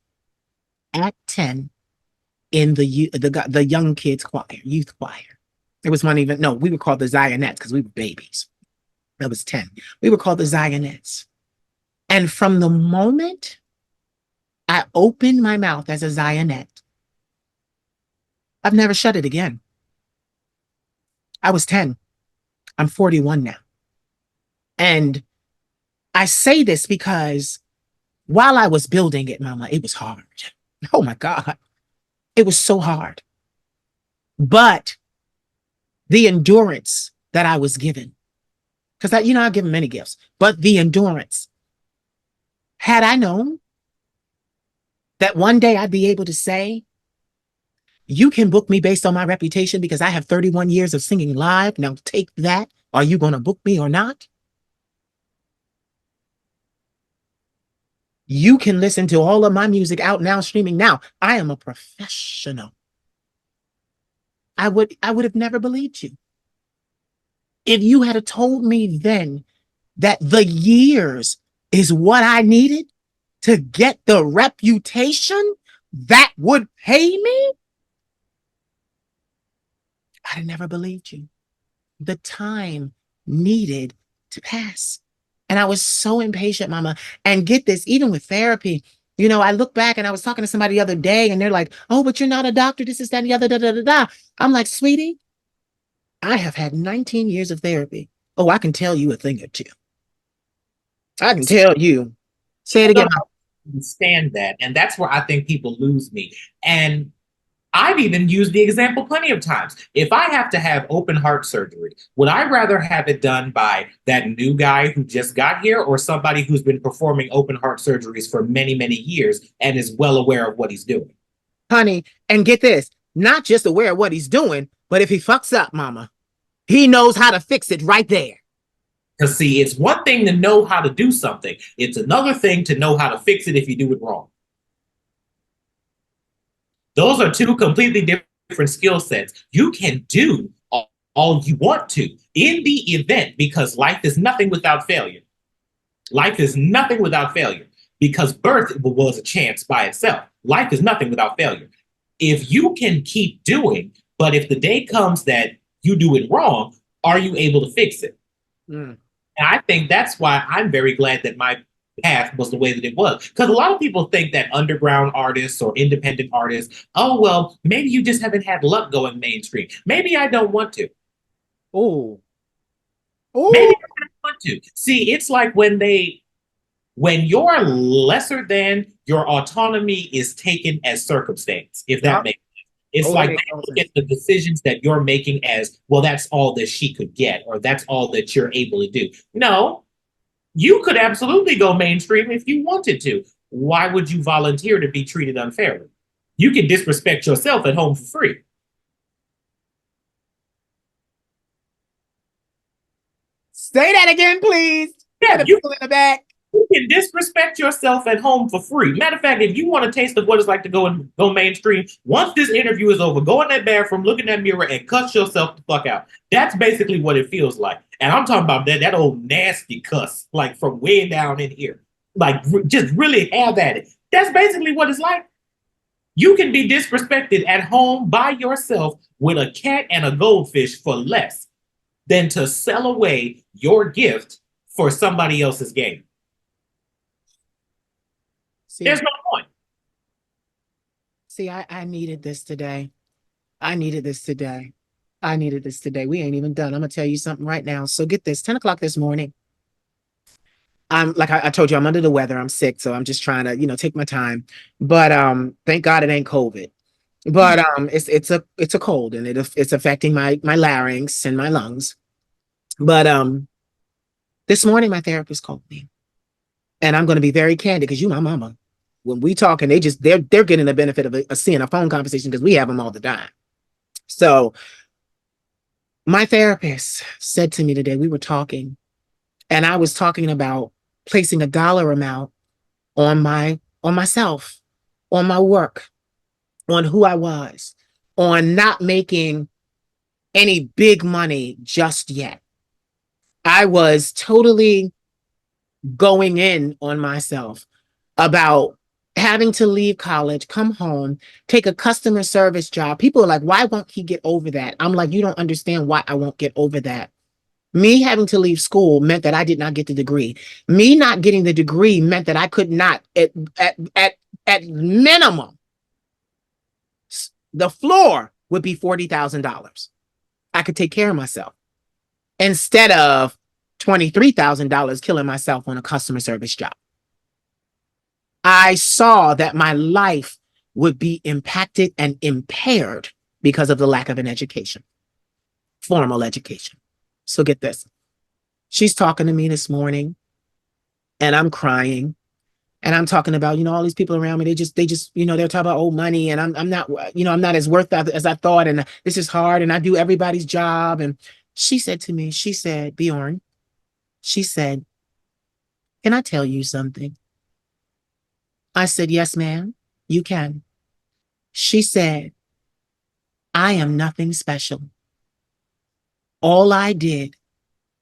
at 10 in the young kids choir, youth choir. It was one even, no, we were called the Zionettes because we were babies. That was 10. We were called the Zionettes. And from the moment I opened my mouth as a Zionette, I've never shut it again. I was 10. I'm 41 now. And I say this because while I was building it, mama, it was hard. Oh my God. It was so hard. But the endurance that I was given, because I've given many gifts, but the endurance, had I known that one day I'd be able to say, you can book me based on my reputation because I have 31 years of singing live. Now take that. Are you going to book me or not? You can listen to all of my music out now, streaming now. I am a professional. I would have never believed you. If you had told me then that the years is what I needed to get the reputation that would pay me, I'd have never believed you. The time needed to pass. And I was so impatient, mama. And get this, even with therapy, I look back and I was talking to somebody the other day and they're like, oh, but you're not a doctor. This is that and the other, da, da, da, da. I'm like, sweetie, I have had 19 years of therapy. Oh, I can tell you a thing or two. I can tell you. Say it again. Understand that. And that's where I think people lose me. And I've even used the example plenty of times. If I have to have open heart surgery, would I rather have it done by that new guy who just got here or somebody who's been performing open heart surgeries for many, many years and is well aware of what he's doing? Honey, and get this, not just aware of what he's doing, but if he fucks up, mama, he knows how to fix it right there. Because see, it's one thing to know how to do something. It's another thing to know how to fix it if you do it wrong. Those are two completely different skill sets. You can do all you want to in the event, because life is nothing without failure. Life is nothing without failure, because birth was a chance by itself. Life is nothing without failure. if you can keep doing, but if the day comes that you do it wrong, are you able to fix it? Mm. And I think that's why I'm very glad that my path was the way that it was. Because a lot of people think that underground artists or independent artists, oh, well, maybe you just haven't had luck going mainstream. Maybe I don't want to. Oh, Maybe oh, I don't want to. See, it's like when you're lesser than, your autonomy is taken as circumstance, if that yep. makes sense. It's Oh, that like makes they total look at sense. the decisions that you're making as, well, that's all that she could get, or that's all that you're able to do. No, you could absolutely go mainstream if you wanted to. Why would you volunteer to be treated unfairly? You can disrespect yourself at home for free. Say that again, please. For Yeah, the you people in the back. You can disrespect yourself at home for free. Matter of fact, if you want a taste of what it's like to go mainstream, once this interview is over, go in that bathroom, look in that mirror, and cuss yourself the fuck out. That's basically what it feels like. And I'm talking about that old nasty cuss, like from way down in here. Like just really have at it. That's basically what it's like. You can be disrespected at home by yourself with a cat and a goldfish for less than to sell away your gift for somebody else's game. There's See, no point. see, I needed this today. I needed this today. I needed this today. We ain't even done. I'm gonna tell you something right now. So get this, 10 o'clock this morning. I'm like I told you, I'm under the weather. I'm sick, so I'm just trying to, take my time. But thank God it ain't COVID. But it's a cold, and it's affecting my larynx and my lungs. But this morning my therapist called me, and I'm going to be very candid because you my mama. When we talk, and they're getting the benefit of seeing a phone conversation because we have them all the time. So my therapist said to me today, we were talking, and I was talking about placing a dollar amount on myself, on my work, on who I was, on not making any big money just yet. I was totally going in on myself about having to leave college, come home, take a customer service job. People are like, why won't he get over that? I'm like, you don't understand why I won't get over that. Me having to leave school meant that I did not get the degree. Me not getting the degree meant that I could not, at minimum, the floor would be $40,000. I could take care of myself instead of $23,000 killing myself on a customer service job. I saw that my life would be impacted and impaired because of the lack of an education, formal education. So get this. She's talking to me this morning, and I'm crying, and I'm talking about, all these people around me. They just, they're talking about old money, and I'm not, I'm not as worth as I thought, and this is hard, and I do everybody's job. And she said to me, she said, Bjorn, she said, can I tell you something? I said, yes, ma'am, you can. She said, I am nothing special. All I did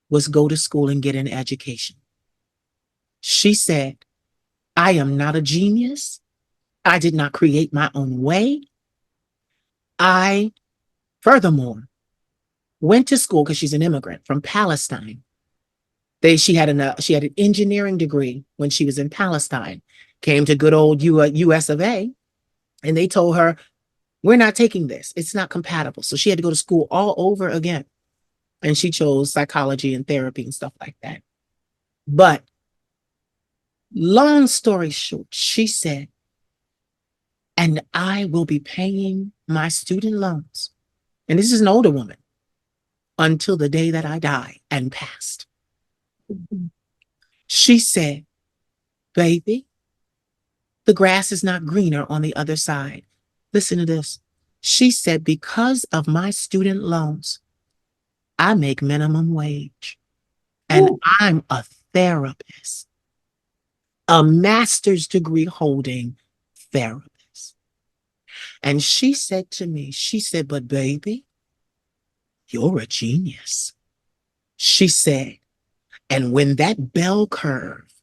was go to school and get an education. She said, I am not a genius. I did not create my own way. I, furthermore, went to school because she's an immigrant from Palestine. She had an engineering degree when she was in Palestine. Came to good old US of A, and they told her, we're not taking this. It's not compatible. So she had to go to school all over again. And she chose psychology and therapy and stuff like that. But long story short, she said, and I will be paying my student loans. And this is an older woman until the day that I die and passed. She said, baby, the grass is not greener on the other side. Listen to this. She said, because of my student loans, I make minimum wage, and Ooh. I'm a therapist, a master's degree holding therapist. And she said to me, she said, but baby, you're a genius. She said, and when that bell curve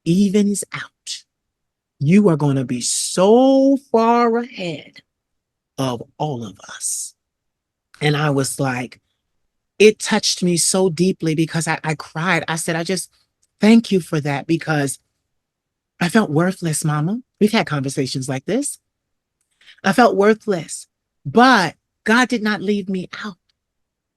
evens out, you are going to be so far ahead of all of us. And I was like, it touched me so deeply because I cried. I said, I just thank you for that because I felt worthless, Mama. We've had conversations like this. I felt worthless, but God did not leave me out.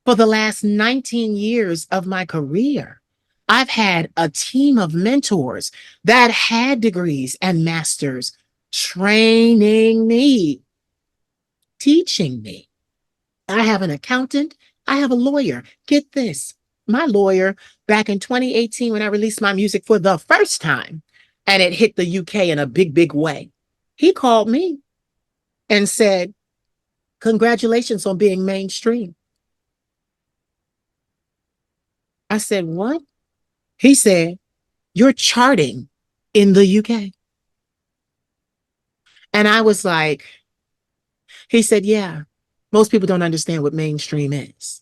For the last 19 years of my career, I've had a team of mentors that had degrees and masters training me, teaching me. I have an accountant. I have a lawyer. Get this. My lawyer, back in 2018, when I released my music for the first time, and it hit the UK in a big, big way, he called me and said, congratulations on being mainstream. I said, what? He said, you're charting in the UK. And I was like, he said, yeah, most people don't understand what mainstream is.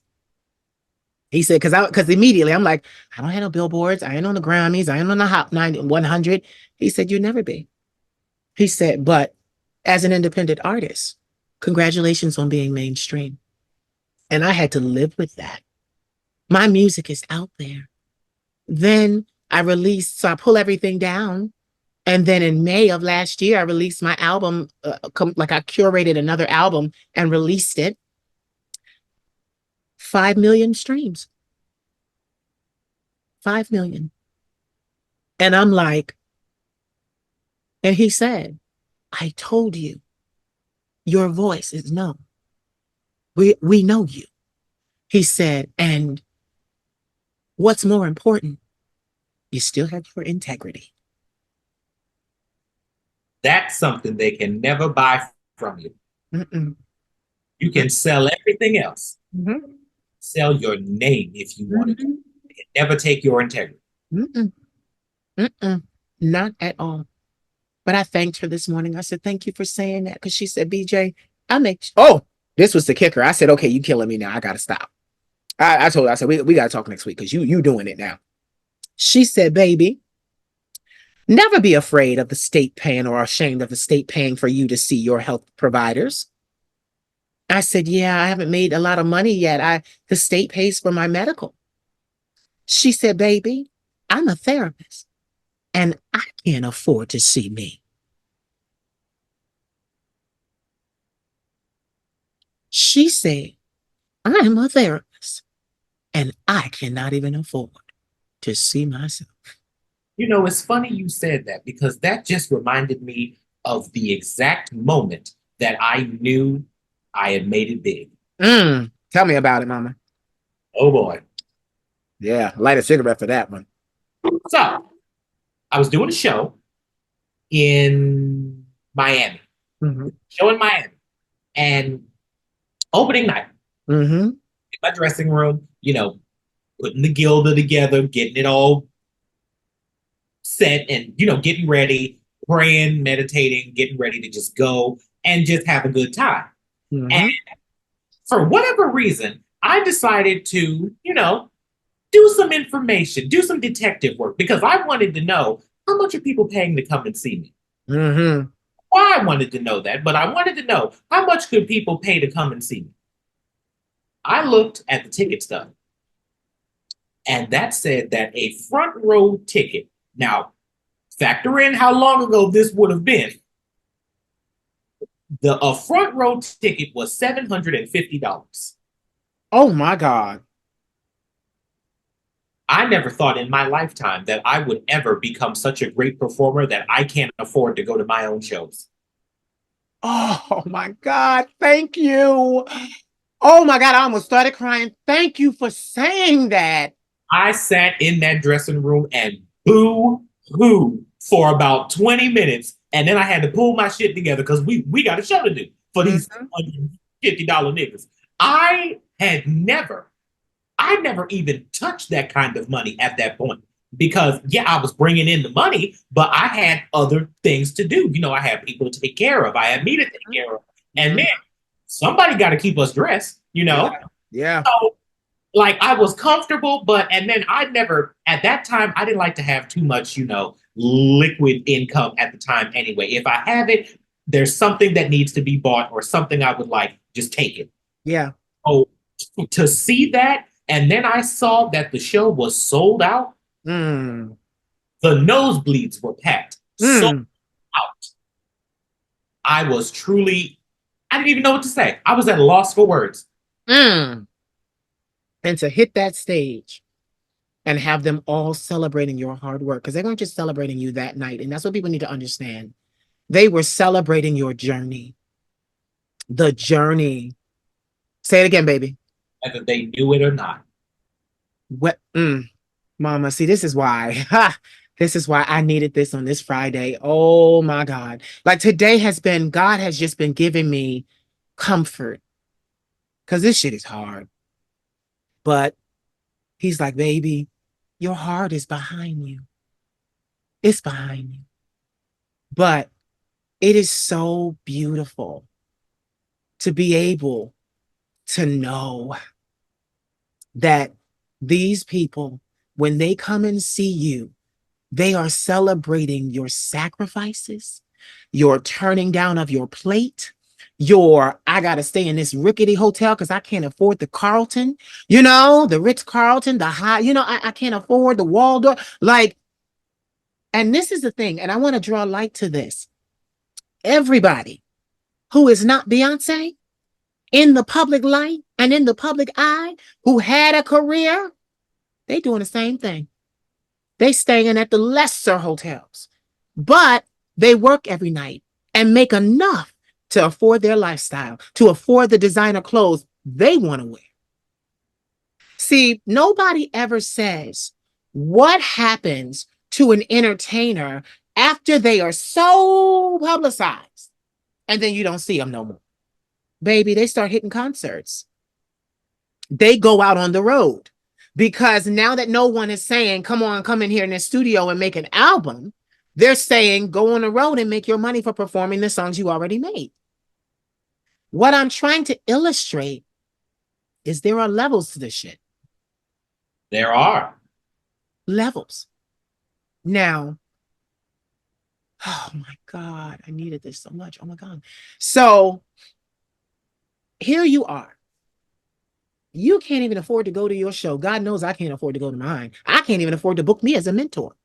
He said, because immediately I'm like, I don't have no billboards. I ain't on the Grammys. I ain't on the Hot 90, 100. He said, you'll never be. He said, but as an independent artist, congratulations on being mainstream. And I had to live with that. My music is out there. Then so I pull everything down. And then in May of last year, I released my album, like I curated another album and released it. 5 million streams. 5 million. And I'm like, and he said, I told you, your voice is known. We know you. He said, and what's more important, you still have your integrity. That's something they can never buy from you. Mm-mm. You can sell everything else. Mm-hmm. Sell your name if you wanted to. Mm-hmm. They can never take your integrity. Mm-mm. Mm-mm. Not at all. But I thanked her this morning. I said, thank you for saying that. Because she said, BJ, oh, this was the kicker. I said, okay, you killing me now. I gotta stop. I told her, I said, we gotta talk next week because you doing it now. She said, baby, never be afraid of the state paying or ashamed of the state paying for you to see your health providers. I said, yeah, I haven't made a lot of money yet. The state pays for my medical. She said, baby, I'm a therapist and I can't afford to see me. She said, I'm a therapist and I cannot even afford to see myself. You know, it's funny you said that because that just reminded me of the exact moment that I knew I had made it big. Tell me about it, Mama. Oh boy. Yeah, light a cigarette for that one. So I was doing a show in Miami, Mm-hmm. show in Miami, and opening night, Mm-hmm. in my dressing room, putting the Gilda together, getting it all set and, getting ready, praying, meditating, getting ready to just go and just have a good time. Mm-hmm. And for whatever reason, I decided to, do some information, do some detective work because I wanted to know how much are people paying to come and see me. Mm-hmm. Well, I wanted to know that, but I wanted to know how much could people pay to come and see me. I looked at the ticket stub, and that said that a front row ticket. Now, factor in how long ago this would have been. A front row ticket was $750. Oh my God. I never thought in my lifetime that I would ever become such a great performer that I can't afford to go to my own shows. Oh my God. Thank you. Oh my God. I almost started crying. Thank you for saying that. I sat in that dressing room and boo-hoo for about 20 minutes. And then I had to pull my shit together because we got a show to do for these $150 niggas. I never even touched that kind of money at that point because, yeah, I was bringing in the money, but I had other things to do. I had people to take care of. I had me to take care of. And then somebody got to keep us dressed, Yeah. So, like, I was comfortable, and then at that time, I didn't like to have too much, liquid income at the time anyway. If I have it, there's something that needs to be bought or something I would like, just take it. Yeah. Oh, to see that, and then I saw that the show was sold out. Mm. The nosebleeds were packed, sold Mm. out. I was truly, I didn't even know what to say. I was at a loss for words. Mm. And to hit that stage and have them all celebrating your hard work, because they weren't just celebrating you that night. And that's what people need to understand. They were celebrating your journey, the journey. Say it again, baby. Whether they knew it or not. What? Mama, see, this is why. Ha, this is why I needed this on this Friday. Oh my God. Like today has been, God has just been giving me comfort because this shit is hard. But he's like, baby, your heart is behind you. It's behind you. But it is so beautiful to be able to know that these people, when they come and see you, they are celebrating your sacrifices, your turning down of your plate, your I gotta stay in this rickety hotel because I can't afford the Carlton, the Ritz Carlton, the high, I can't afford the Waldorf. Like, and this is the thing, and I want to draw light to this. Everybody who is not Beyonce in the public light and in the public eye, who had a career, they doing the same thing. They staying at the lesser hotels, but they work every night and make enough to afford their lifestyle, to afford the designer clothes they want to wear. See, nobody ever says what happens to an entertainer after they are so publicized and then you don't see them no more. Baby, they start hitting concerts. They go out on the road because now that no one is saying, come on, come in here in the studio and make an album, they're saying, go on the road and make your money for performing the songs you already made. What I'm trying to illustrate is there are levels to this shit. There are. Levels. Now, oh my God, I needed this so much. Oh my God. So here you are. You can't even afford to go to your show. God knows I can't afford to go to mine. I can't even afford to book me as a mentor.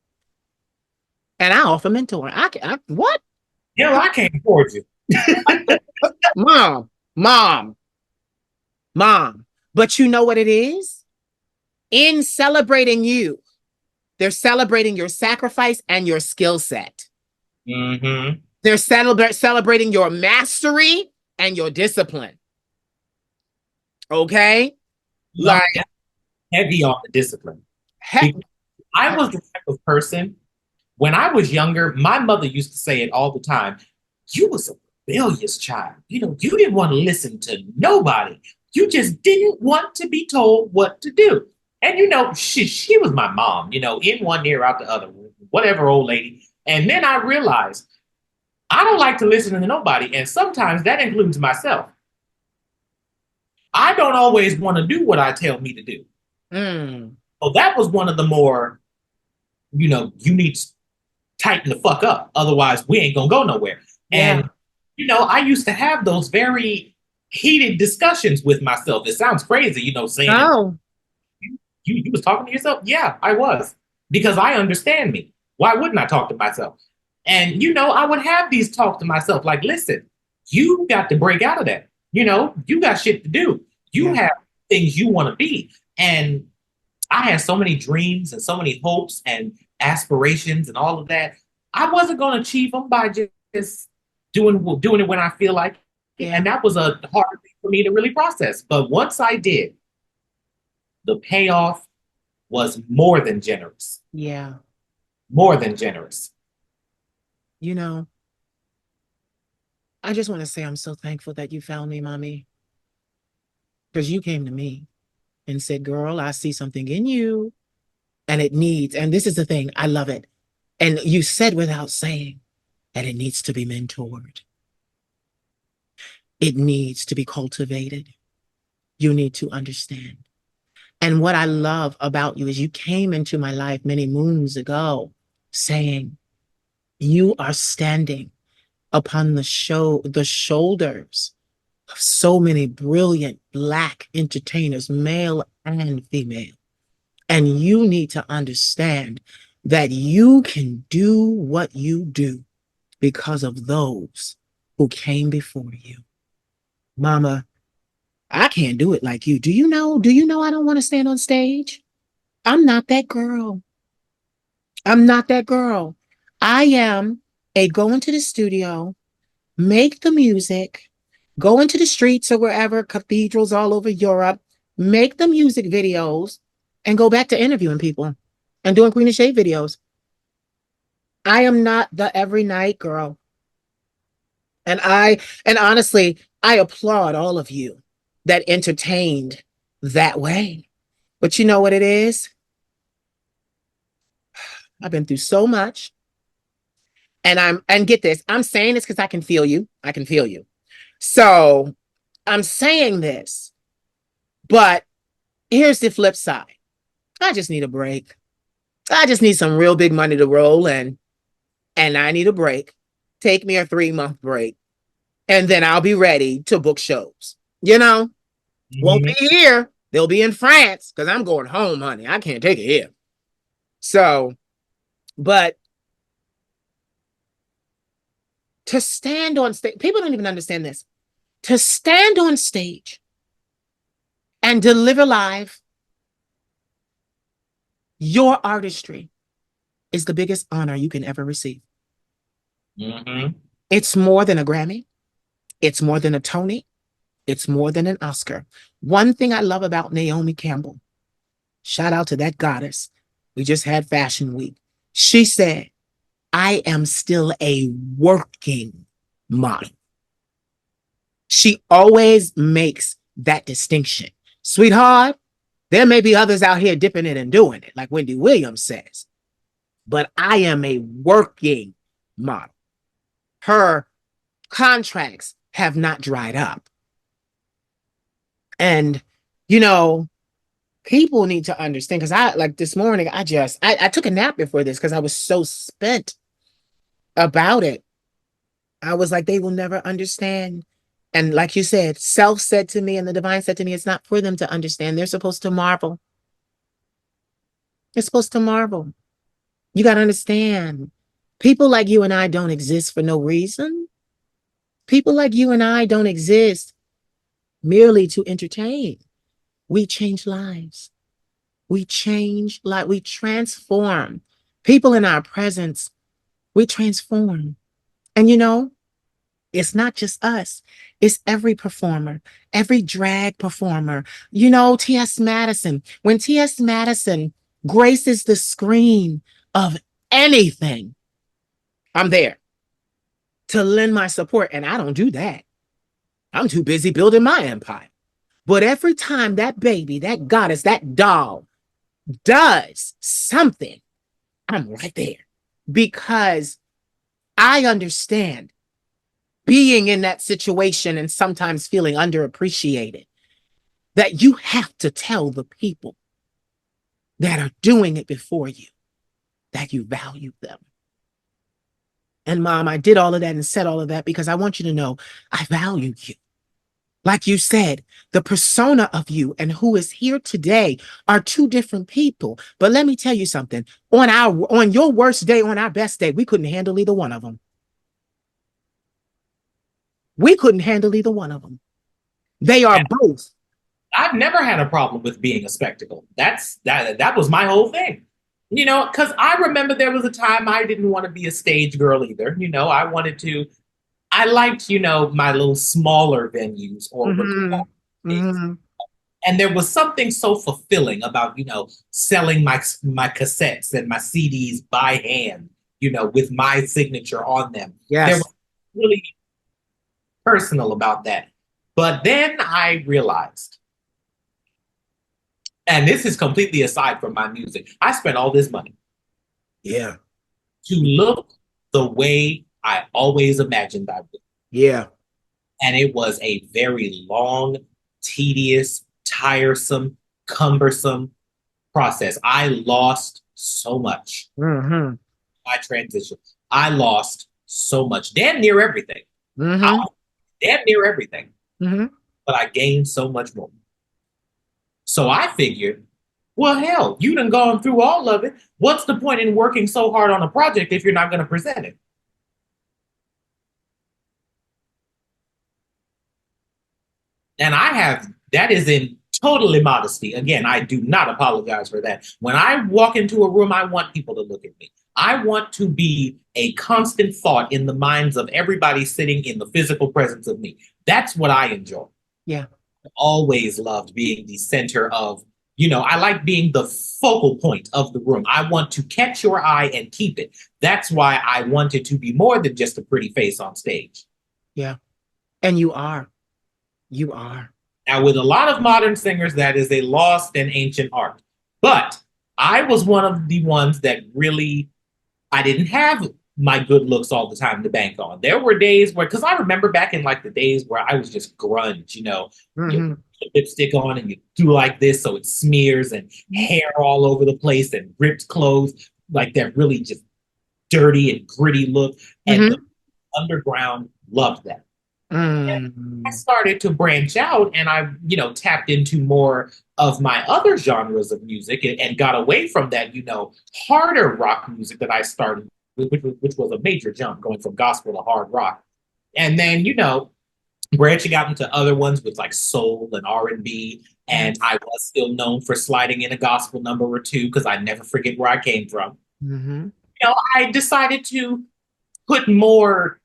And I offer mentoring. What? Yeah, well, I can't afford you. Mom, mom, mom. But you know what it is? In celebrating you, they're celebrating your sacrifice and your skill set. Mm-hmm. They're celebrating your mastery and your discipline. Okay? I'm Like, heavy on the discipline. heck, Because I was the type of person, when I was younger, my mother used to say it all the time. You was a rebellious child. You didn't want to listen to nobody. You just didn't want to be told what to do. And she was my mom, in one ear out the other, whatever old lady. And then I realized I don't like to listen to nobody. And sometimes that includes myself. I don't always want to do what I tell me to do. mm, So that was one of the more, you need to tighten the fuck up. Otherwise, we ain't going to go nowhere. yeah. And, I used to have those very heated discussions with myself. It sounds crazy, saying it. No. You was talking to yourself? Yeah, I was. Because I understand me. Why wouldn't I talk to myself? And, I would have these talks to myself like, listen, you got to break out of that. You got shit to do. You Yeah. have things you want to be. And I had so many dreams and so many hopes and aspirations and all of that. I wasn't going to achieve them by just doing it when I feel like it. Yeah. And that was a hard thing for me to really process. But once I did, the payoff was more than generous. Yeah. More than generous. You know, I just want to say I'm so thankful that you found me, mommy, because you came to me and said, girl, I see something in you and it needs, and this is the thing, I love it. And you said without saying that it needs to be mentored. It needs to be cultivated. You need to understand. And what I love about you is you came into my life many moons ago saying, you are standing upon the shoulders of so many brilliant Black entertainers, male and female. And you need to understand that you can do what you do because of those who came before you. Mama, I can't do it like you. Do you know? Do you know I don't want to stand on stage? I'm not that girl. I'm not that girl. I am a go into the studio, make the music, go into the streets or wherever, cathedrals all over Europe, make the music videos, and go back to interviewing people and doing Queen of Shade videos. I am not the every night girl. And honestly, I applaud all of you that entertained that way. But you know what it is? I've been through so much. And get this, I'm saying this because I can feel you. I can feel you. So I'm saying this, but here's the flip side. I just need a break. I just need some real big money to roll and I need a break. Take me a 3-month break. And then I'll be ready to book shows. You know, won't Mhm. be here. They'll be in France because I'm going home, honey. I can't take it here. So, but to stand on stage, people don't even understand this. To stand on stage and deliver live your artistry is the biggest honor you can ever receive. Mhm. It's more than a Grammy. It's more than a Tony. It's more than an Oscar. One thing I love about Naomi Campbell, shout out to that goddess. We just had Fashion Week. She said, I am still a working model. She always makes that distinction. Sweetheart, there may be others out here dipping it and doing it, like Wendy Williams says, but I am a working model. Her contracts have not dried up. And, you know, people need to understand because I like this morning, I took a nap before this because I was so spent about it. I was like, they will never understand. And like you said, self said to me and the divine said to me, it's not for them to understand. They're supposed to marvel. They're supposed to marvel. You got to understand. People like you and I don't exist for no reason. People like you and I don't exist merely to entertain. We change lives. We change, like we transform. People in our presence, we transform. And you know, it's not just us, it's every performer, every drag performer. You know, T.S. Madison, when T.S. Madison graces the screen of anything, I'm there to lend my support. And I don't do that. I'm too busy building my empire. But every time that baby, that goddess, that doll does something, I'm right there because I understand being in that situation and sometimes feeling underappreciated, that you have to tell the people that are doing it before you that you value them. And mom, I did all of that and said all of that because I want you to know I value you. Like you said, the persona of you and who is here today are two different people. But let me tell you something. On your worst day, on our best day, we couldn't handle either one of them. We couldn't handle either one of them. They are And both. I've never had a problem with being a spectacle. That was my whole thing. You know, because I remember there was a time I didn't want to be a stage girl either. You know, I liked, my little smaller venues or Mm-hmm. recordings. Mm-hmm. And there was something so fulfilling about, selling my cassettes and my CDs by hand, with my signature on them. There Yes. was really personal about that. But then I realized, and this is completely aside from my music, I spent all this money Yeah. to look the way I always imagined I would. Yeah. And it was a very long, tedious, tiresome, cumbersome process. I lost so much Mm-hmm. my transition. I lost so much, damn near everything. I, Mm-hmm. damn near everything, Mm-hmm. but I gained so much more. So I figured, well, hell, you done gone through all of it. What's the point in working so hard on a project if you're not going to present it? And I have, that is in total immodesty. Again, I do not apologize for that. When I walk into a room, I want people to look at me. I want to be a constant thought in the minds of everybody sitting in the physical presence of me. That's what I enjoy. Yeah. Always loved being the center of, I like being the focal point of the room. I want to catch your eye and keep it. That's why I wanted to be more than just a pretty face on stage. Yeah. And you are. You are. Now, with a lot of modern singers, that is a lost and ancient art. But I was one of the ones that really, I didn't have my good looks all the time to bank on. There were days where, because I remember back in like the days where I was just grunge, you Mm-hmm. put lipstick on and you do like this so it smears and hair all over the place and ripped clothes, like that really just dirty and gritty look. And the Mm-hmm. underground loved that. I Mm. started to branch out and I, tapped into more of my other genres of music and got away from that, harder rock music that I started with, which was a major jump going from gospel to hard rock. And then, branching out into other ones with like soul and R&B. Yeah. And I was still known for sliding in a gospel number or two because I never forget where I came from. Mm-hmm. I decided to put more,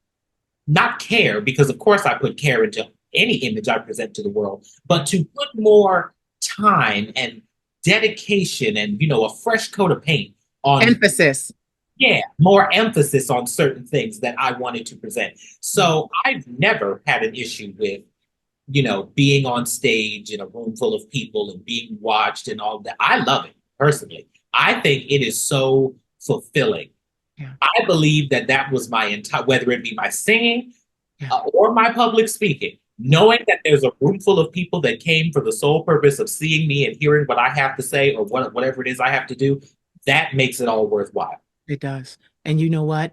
not care, because of course I put care into any image I present to the world, but to put more time and dedication and, a fresh coat of paint on, Emphasis. yeah, more emphasis on certain things that I wanted to present. So I've never had an issue with, being on stage in a room full of people and being watched and all that. I love it personally. I think it is so fulfilling. Yeah. I believe that that was my entire, whether it be my singing Yeah. or my public speaking, knowing that there's a room full of people that came for the sole purpose of seeing me and hearing what I have to say or whatever it is I have to do, that makes it all worthwhile. It does. And you know what?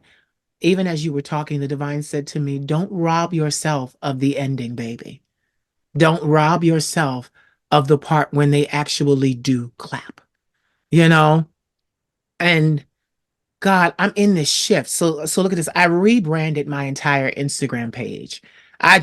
Even as you were talking, the divine said to me, don't rob yourself of the ending, baby. Don't rob yourself of the part when they actually do clap, you know? And God, I'm in this shift. So look at this. I rebranded my entire Instagram page. I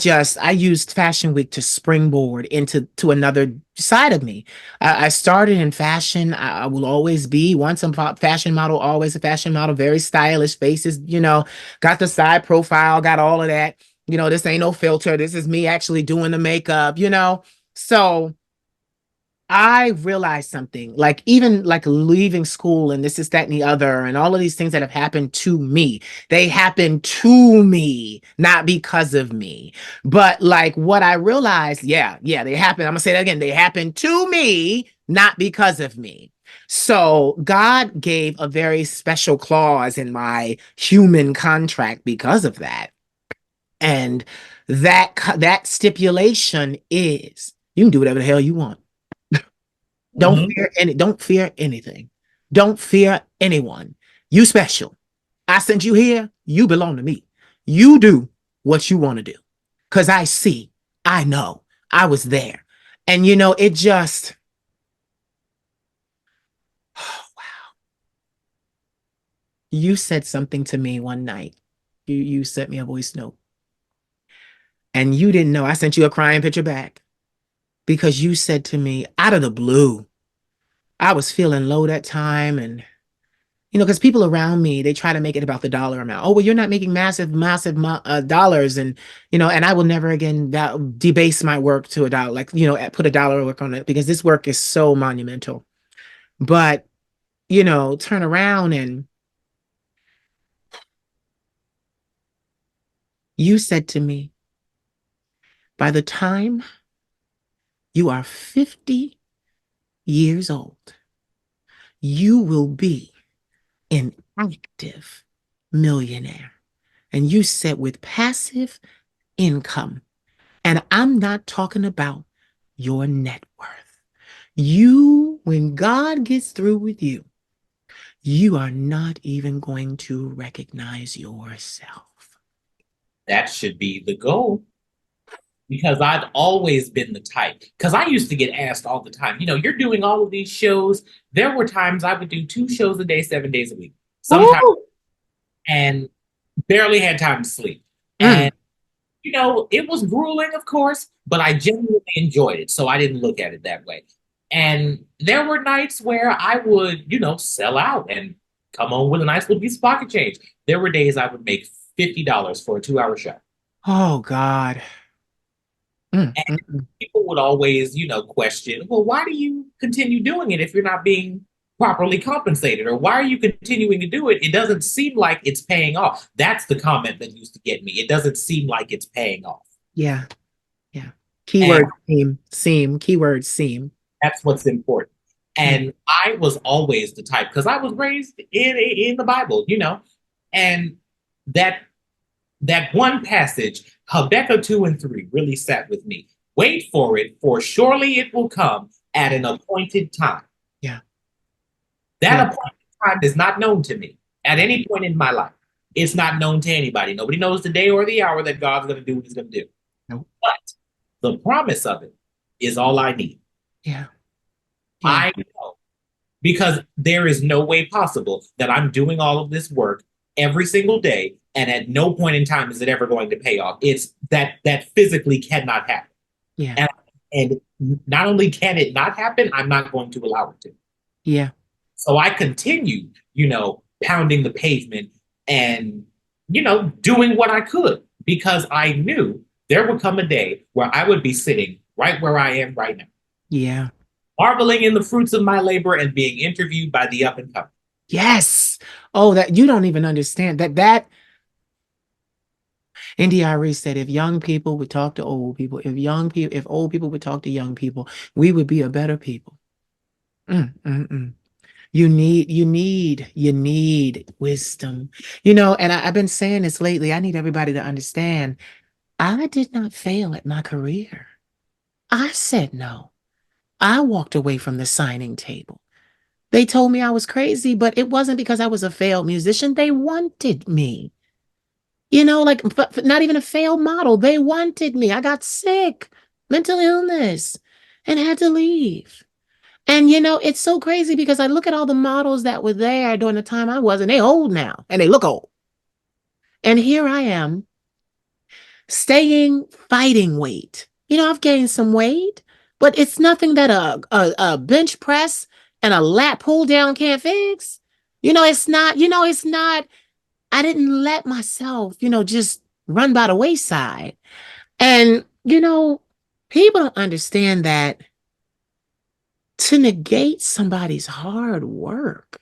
used Fashion Week to springboard into another side of me. I started in fashion. I will always be once a fashion model, always a fashion model, very stylish faces, got the side profile, got all of that. This ain't no filter. This is me actually doing the makeup. So I realized something, like even like leaving school and this is that and the other, and all of these things that have happened to me. They happened to me, not because of me. But like what I realized, yeah, they happened. I'm gonna say that again. They happened to me, not because of me. So God gave a very special clause in my human contract because of that. And that stipulation is you can do whatever the hell you want. Mm-hmm. Don't fear anything. Don't fear anyone. You special. I sent you here. You belong to me. You do what you want to do. Cause I see, I know, I was there. And it just you said something to me one night. You sent me a voice note. And you didn't know. I sent you a crying picture back because you said to me out of the blue, I was feeling low that time and because people around me, they try to make it about the dollar amount. Oh, well, you're not making massive dollars. And I will never again debase my work to a dollar, like, put a dollar work on it because this work is so monumental. But, turn around and you said to me, by the time you are 50 years old, you will be an active millionaire. And you said with passive income. And I'm not talking about your net worth. When God gets through with you are not even going to recognize yourself. That should be the goal because I've always been the type. Because I used to get asked all the time, you're doing all of these shows. There were times I would do 2 shows a day, 7 days a week, sometimes, Ooh. and barely had time to sleep. Mm. And, it was grueling, of course, but I genuinely enjoyed it. So I didn't look at it that way. And there were nights where I would, sell out and come home with a nice little piece of pocket change. There were days I would make $50 for a 2 hour show. Oh God. Mm, And mm, mm. people would always, question, well, why do you continue doing it if you're not being properly compensated? Or why are you continuing to do it? It doesn't seem like it's paying off. That's the comment that used to get me. It doesn't seem like it's paying off. Yeah. Yeah. And Keyword seem, keyword seem. that's what's important. Yeah. And I was always the type, because I was raised in the Bible, and that that one passage, Habakkuk 2 and 3, really sat with me. Wait for it, for surely it will come at an appointed time. Yeah. That Yeah. appointed time is not known to me at any point in my life. It's not known to anybody. Nobody knows the day or the hour that God's going to do what he's going to do. Nope. But the promise of it is all I need. Yeah. Yeah. I know because there is no way possible that I'm doing all of this work every single day and at no point in time is it ever going to pay off. It's that physically cannot happen. Yeah. And, and not only can it not happen, I'm not going to allow it to. Yeah. So I continue, pounding the pavement and, doing what I could because I knew there would come a day where I would be sitting right where I am right now, Yeah. marveling in the fruits of my labor and being interviewed by the up and coming. Yes. Oh, that you don't even understand that NDRE said if young people would talk to old people, if old people would talk to young people, we would be a better people. Mm, mm, mm. You need wisdom. And I've been saying this lately. I need everybody to understand. I did not fail at my career. I said no. I walked away from the signing table. They told me I was crazy, but it wasn't because I was a failed musician. They wanted me. Like not even a failed model. They wanted me. I got sick, mental illness, and had to leave. And it's so crazy because I look at all the models that were there during the time I was, and they old now, and they look old. And here I am, staying fighting weight. I've gained some weight, but it's nothing that a bench press and a lat pull down can't fix. It's not. It's not. I didn't let myself, just run by the wayside. And people don't understand that to negate somebody's hard work.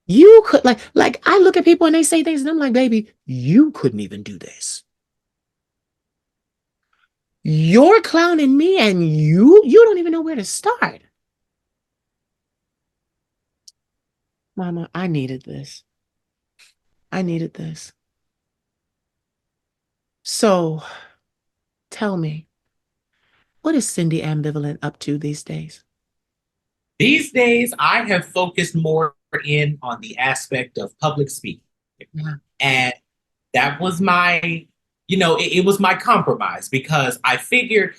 You could like I look at people and they say things and I'm like, baby, you couldn't even do this. You're clowning me and you don't even know where to start. Mama, I needed this. I needed this. So tell me, what is Cyndi Ambivalent up to these days? These days, I have focused more in on the aspect of public speaking. Yeah. And that was my, it was my compromise because I figured,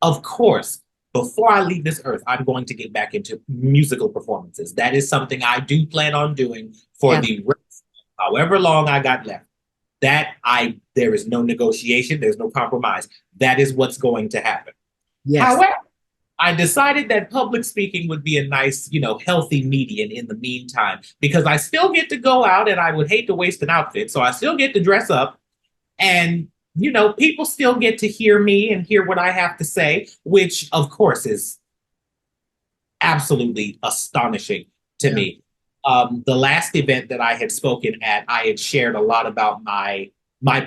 of course, before I leave this earth, I'm going to get back into musical performances. That is something I do plan on doing for Yeah. the rest, however long I got left. There is no negotiation, there's no compromise. That is what's going to happen. Yes. However, I decided that public speaking would be a nice, healthy median in the meantime, because I still get to go out and I would hate to waste an outfit. So I still get to dress up and, people still get to hear me and hear what I have to say, which of course is absolutely astonishing to Yeah. me. The last event that I had spoken at, I had shared a lot about my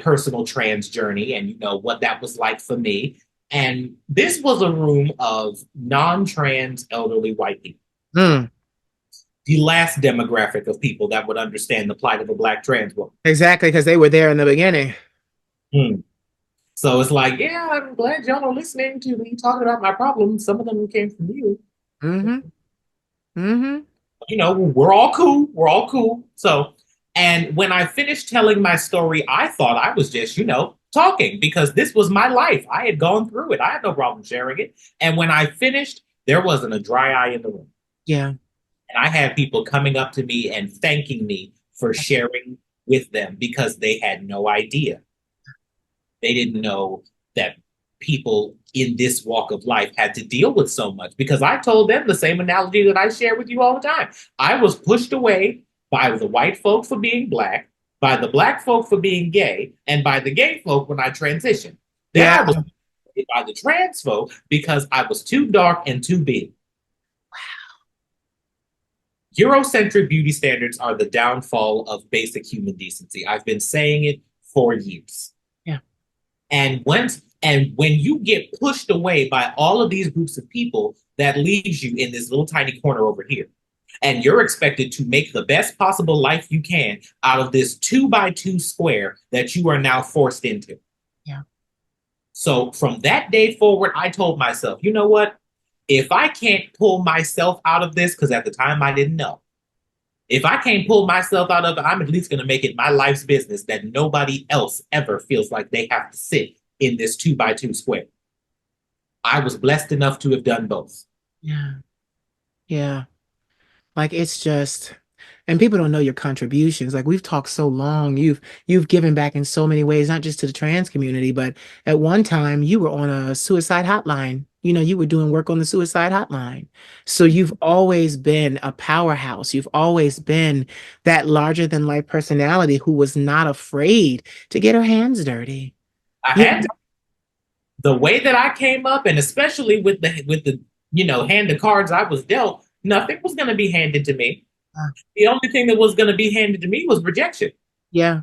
personal trans journey and what that was like for me. And this was a room of non-trans elderly white people. Mm, The last demographic of people that would understand the plight of a Black trans woman. exactly, because they were there in the beginning. Hmm. So it's like, yeah, I'm glad y'all are listening to me talking about my problems. Some of them came from you. Mm-hmm. Mm-hmm. We're all cool. We're all cool. So, And when I finished telling my story, I thought I was just, talking because this was my life. I had gone through it. I had no problem sharing it. And when I finished, there wasn't a dry eye in the room. Yeah. And I had people coming up to me and thanking me for sharing with them because they had no idea. They didn't know that people in this walk of life had to deal with so much because I told them the same analogy that I share with you all the time. I was pushed away by the white folk for being black, by the black folk for being gay, and by the gay folk when I transitioned. Then Yeah. I was by the trans folk because I was too dark and too big. Eurocentric beauty standards are the downfall of basic human decency. I've been saying it for years. Yeah. And when you get pushed away by all of these groups of people, that leaves you in this little tiny corner over here. And you're expected to make the best possible life you can out of this 2 by 2 square that you are now forced into. Yeah. So from that day forward, I told myself, you know what? If I can't pull myself out of this, because at the time I didn't know, if I can't pull myself out of it, I'm at least going to make it my life's business that nobody else ever feels like they have to sit in this 2 by 2 square. I was blessed enough to have done both. Yeah. Yeah. Like it's just, and people don't know your contributions. Like we've talked so long, you've given back in so many ways, not just to the trans community, but at one time you were on a suicide hotline. You know, you were doing work on the suicide hotline. So you've always been a powerhouse. You've always been that larger than life personality who was not afraid to get her hands dirty. I You had to, the way that I came up, and especially with the hand of cards I was dealt, nothing was going to be handed to me. know? The only thing that was going to be handed to me was rejection. Yeah.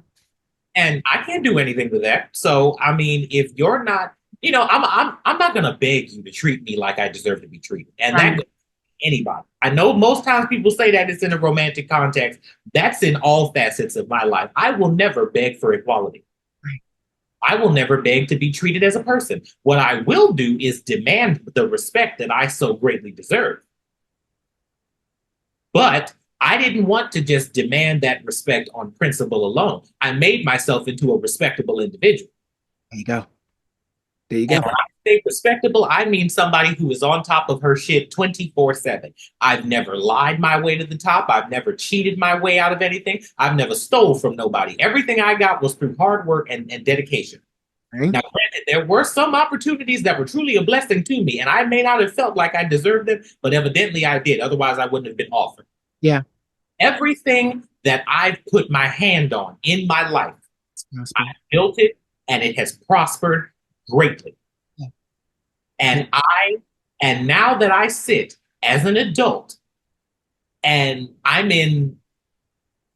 And I can't do anything with that. So I mean, if you're not, I'm not gonna beg you to treat me like I deserve to be treated. And that Right. goes to anybody. I know most times people say that it's in a romantic context. That's in all facets of my life. I will never beg for equality. Right. I will never beg to be treated as a person. What I will do is demand the respect that I so greatly deserve. But I didn't want to just demand that respect on principle alone. I made myself into a respectable individual. There you go. There you And go. when I say respectable, I mean somebody who is on top of her shit 24/7. I've never lied my way to the top. I've never cheated my way out of anything. I've never stole from nobody. Everything I got was through hard work and dedication. Right? Now, granted, there were some opportunities that were truly a blessing to me, and I may not have felt like I deserved them, but evidently I did. Otherwise, I wouldn't have been offered. Yeah. Everything that I've put my hand on in my life, I built it and it has prospered greatly. Yeah. And now that I sit as an adult and I'm in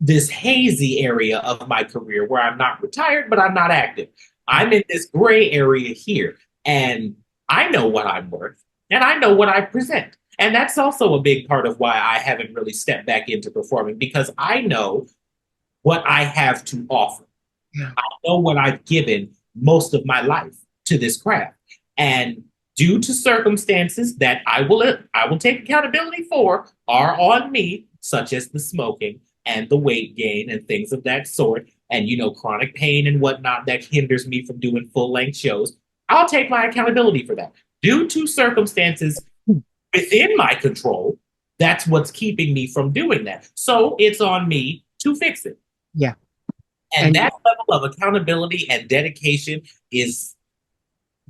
this hazy area of my career where I'm not retired, but I'm not active. I'm in this gray area here. And I know what I'm worth and I know what I present. And that's also a big part of why I haven't really stepped back into performing because I know what I have to offer. Yeah. I know what I've given most of my life to this craft. And due to circumstances that I will take accountability for are on me, such as the smoking and the weight gain and things of that sort, and chronic pain and whatnot that hinders me from doing full-length shows. I'll take my accountability for that. Due to circumstances within my control, that's what's keeping me from doing that. So it's on me to fix it. Yeah. And that level of accountability and dedication is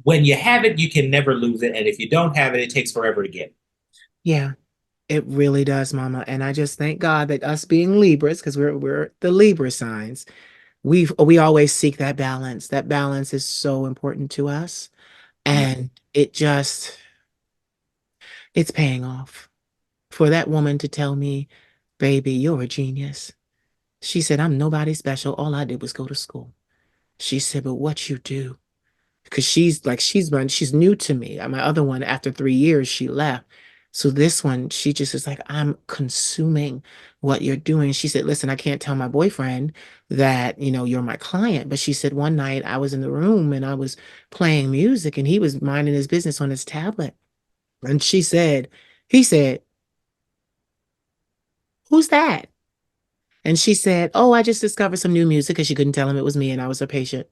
when you have it, you can never lose it. And if you don't have it, it takes forever to get. Yeah. It really does, Mama. And I just thank God that us being Libras, because we're the Libra signs, we always seek that balance. That balance is so important to us. And it's paying off. For that woman to tell me, baby, you're a genius. She said, I'm nobody special. All I did was go to school. She said, but what you do, because she's new to me. My other one, after 3 years, she left. So this one, she just is like, I'm consuming what you're doing. She said, listen, I can't tell my boyfriend that, you're my client. But she said, one night I was in the room and I was playing music and he was minding his business on his tablet. And he said, who's that? And she said, "Oh, I just discovered some new music," because she couldn't tell him it was me and I was her patient.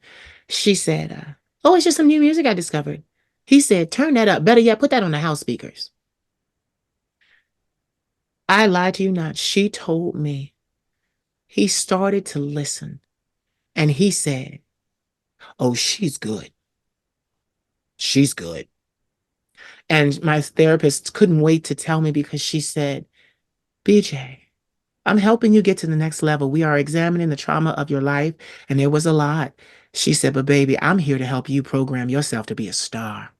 She said, "Oh, it's just some new music I discovered." He said, "Turn that up. Better yet, put that on the house speakers." I lied to you not. She told me he started to listen and he said, "Oh, she's good. She's good." And my therapist couldn't wait to tell me because she said, "BJ, I'm helping you get to the next level. We are examining the trauma of your life, and there was a lot." She said, "But baby, I'm here to help you program yourself to be a star."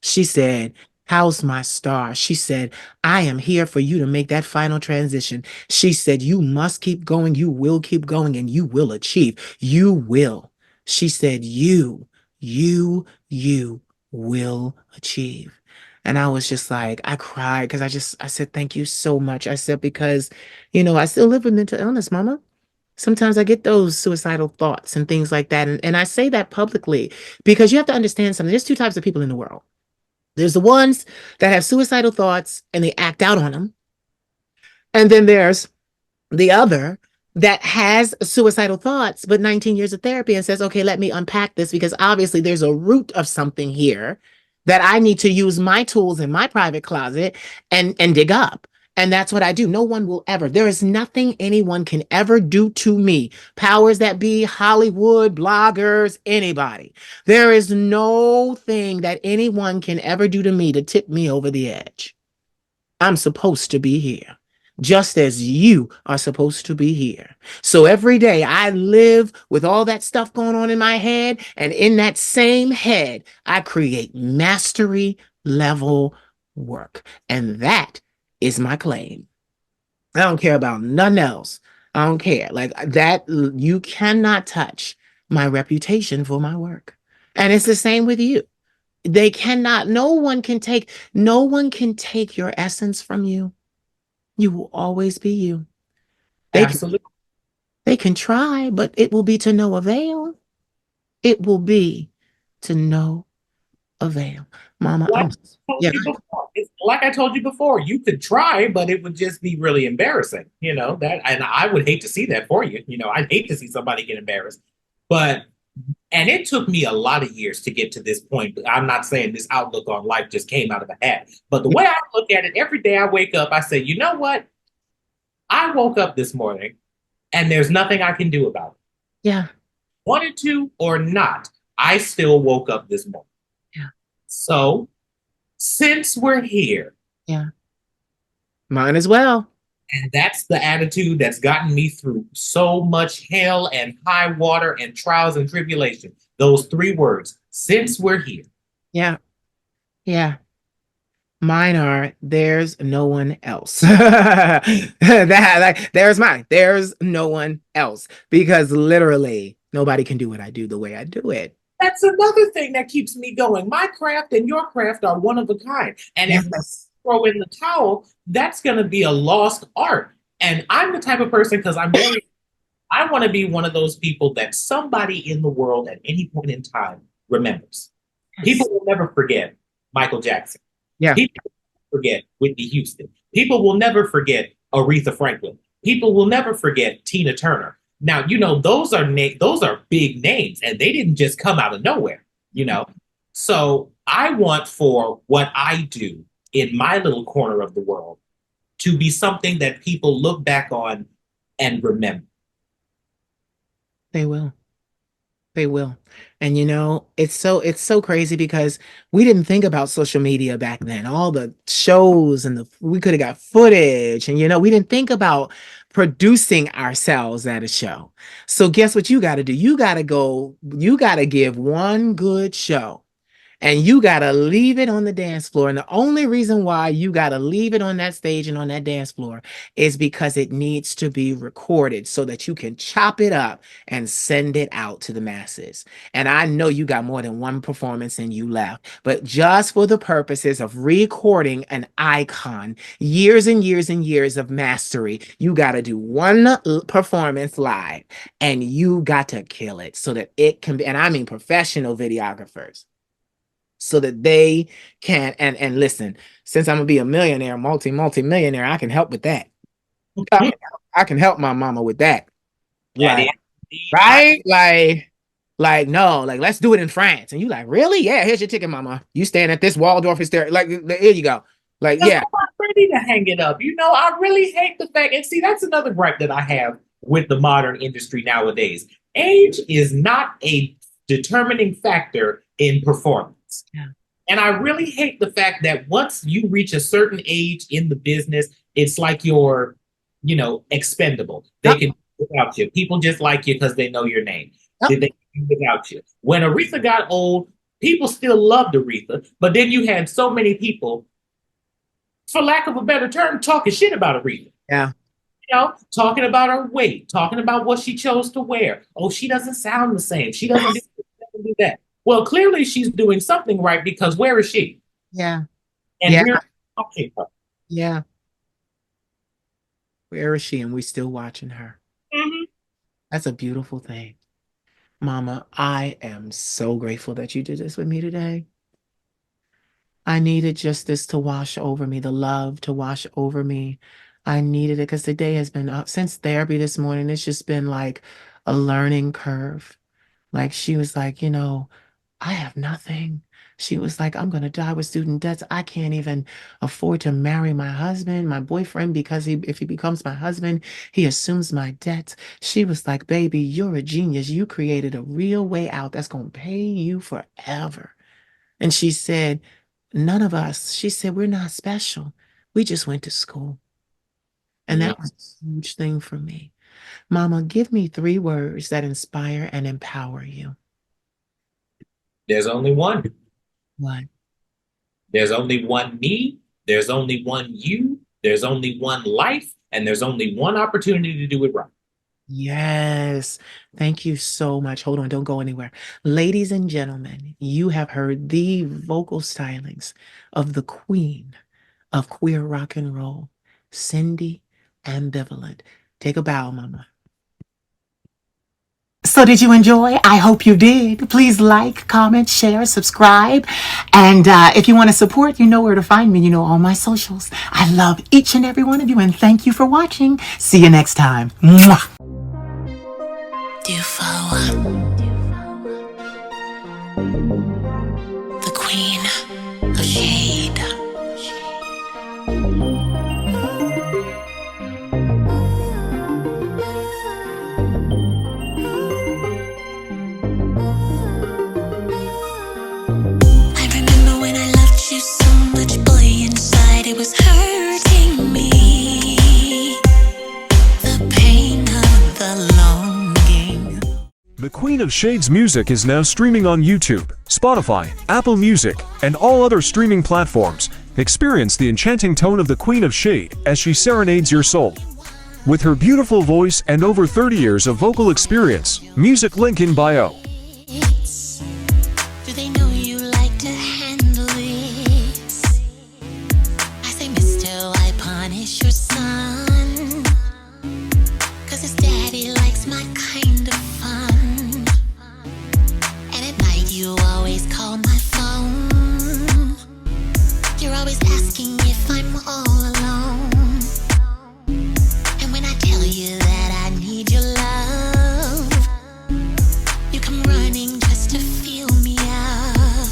She said, "How's my star?" She said, "I am here for you to make that final transition." She said, "You must keep going. You will keep going and you will achieve. You will." She said, you will achieve." And I was just like, I cried because I said, "Thank you so much." I said, because, I still live with mental illness, mama. Sometimes I get those suicidal thoughts and things like that. And I say that publicly because you have to understand something. There's two types of people in the world. There's the ones that have suicidal thoughts and they act out on them. And then there's the other that has suicidal thoughts, but 19 years of therapy and says, "Okay, let me unpack this because obviously there's a root of something here that I need to use my tools in my private closet and dig up." And that's what I do. No one will ever, there is nothing anyone can ever do to me. Powers that be, Hollywood, bloggers, anybody. There is no thing that anyone can ever do to me to tip me over the edge. I'm supposed to be here, just as you are supposed to be here. So every day I live with all that stuff going on in my head, and in that same head, I create mastery level work. And that is my claim. I don't care about nothing else. I don't care. Like that, you cannot touch my reputation for my work. And it's the same with you. They cannot, no one can take your essence from you. You will always be you. They can, Absolutely. they can try, but it will be to no avail. It will be to no avail. Mama, Like I told yeah, you before, like I told you before, you could try, but it would just be really embarrassing, that, and I would hate to see that for you. I'd hate to see somebody get embarrassed. But and it took me a lot of years to get to this point. I'm not saying this outlook on life just came out of a hat, but the way I look at it, every day I wake up, I say, you know what? I woke up this morning and there's nothing I can do about it. yeah, Wanted to or not, I still woke up this morning. yeah, So since we're here, yeah. Mine as well. and that's the attitude that's gotten me through so much hell and high water and trials and tribulation. Those three words, since we're here. Yeah, yeah. Mine are there's no one else. That like there's mine. There's no one else because literally nobody can do what I do the way I do it. That's another thing that keeps me going. My craft and your craft are one of a kind. And if we Yes. throw in the towel, that's going to be a lost art. And I'm the type of person, because I want to be one of those people that somebody in the world at any point in time remembers. People Yes. will never forget Michael Jackson. Yeah. People will forget Whitney Houston. People will never forget Aretha Franklin. People will never forget Tina Turner. Now, those are big names, and they didn't just come out of nowhere, you know. So I want for what I do in my little corner of the world to be something that people look back on and remember. They will. They will. And it's so crazy because we didn't think about social media back then. All the shows and we could have got footage and we didn't think about producing ourselves at a show. So guess what you got to do? You got to give one good show. And you got to leave it on the dance floor. And the only reason why you got to leave it on that stage and on that dance floor is because it needs to be recorded so that you can chop it up and send it out to the masses. And I know you got more than one performance and you left, but just for the purposes of recording an icon, years and years and years of mastery, you got to do one performance live and you got to kill it so that it can be, and I mean professional videographers so that they can and listen, since I'm gonna be a millionaire, multi millionaire, I can help with that. I can help my mama with that. That Like, is indeed my right? No, like let's do it in France. And you like, really? Yeah, here's your ticket, mama. You stand at this Waldorf Astoria. Like, here you go. Like, because yeah, I'm not ready to hang it up. I really hate the fact, and see, that's another gripe that I have with the modern industry nowadays. Age is not a determining factor in performance. yeah. And I really hate the fact that once you reach a certain age in the business, it's like you're, expendable. They Yep, can do without you. People just like you because they know your name. yep. They can do without you. When Aretha got old, people still loved Aretha, but then you had so many people, for lack of a better term, talking shit about Aretha. Yeah. Talking about her weight, talking about what she chose to wear. Oh, she doesn't sound the same. She doesn't do, this, she doesn't do that. Well, clearly she's doing something right because where is she? Yeah. And Yeah. we're talking her. Yeah. Where is she? And we still watching her. Mm-hmm. That's a beautiful thing. Mama, I am so grateful that you did this with me today. I needed just this to wash over me, the love to wash over me. I needed it because the day has been up since therapy this morning. It's just been like a learning curve. Like she was like, I have nothing. She was like, I'm gonna die with student debts. I can't even afford to marry my husband, my boyfriend, because if he becomes my husband, he assumes my debts. She was like, baby, you're a genius. You created a real way out that's gonna pay you forever. And she said, none of us, she said, we're not special. We just went to school. And that was a huge thing for me. Mama, give me 3 words that inspire and empower you. There's only one. What? There's only one me. There's only one you. There's only one life. And there's only one opportunity to do it right. Yes. Thank you so much. Hold on, don't go anywhere. Ladies and gentlemen, you have heard the vocal stylings of the queen of queer rock and roll, Cyndi Ambivalent. Take a bow, mama. So did you enjoy? I hope you did. Please like, comment, share, subscribe. And if you want to support, you know where to find me. You know all my socials. I love each and every one of you, and thank you for watching. See you next time. Mwah. The Queen of Shade. I remember when I loved you so much, boy, inside it was hurting me. The pain of the longing. The Queen of Shade's music is now streaming on YouTube, Spotify, Apple Music, and all other streaming platforms. Experience the enchanting tone of the Queen of Shade as she serenades your soul. With her beautiful voice and over 30 years of vocal experience, music link in bio. Do they know you like to handle this? I say, mister, why punish your son? 'Cause his daddy likes my kind of fun. And at night you always call my phone. You're always asking if I'm all alone. And when I tell you that I need your love, you come running just to feel me up.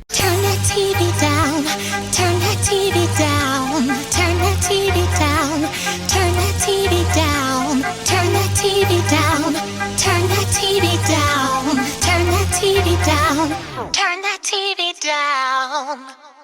Turn that TV down, turn that TV down, turn that TV down, turn that TV down, turn that TV down, turn that TV down, turn that TV down, turn that TV down.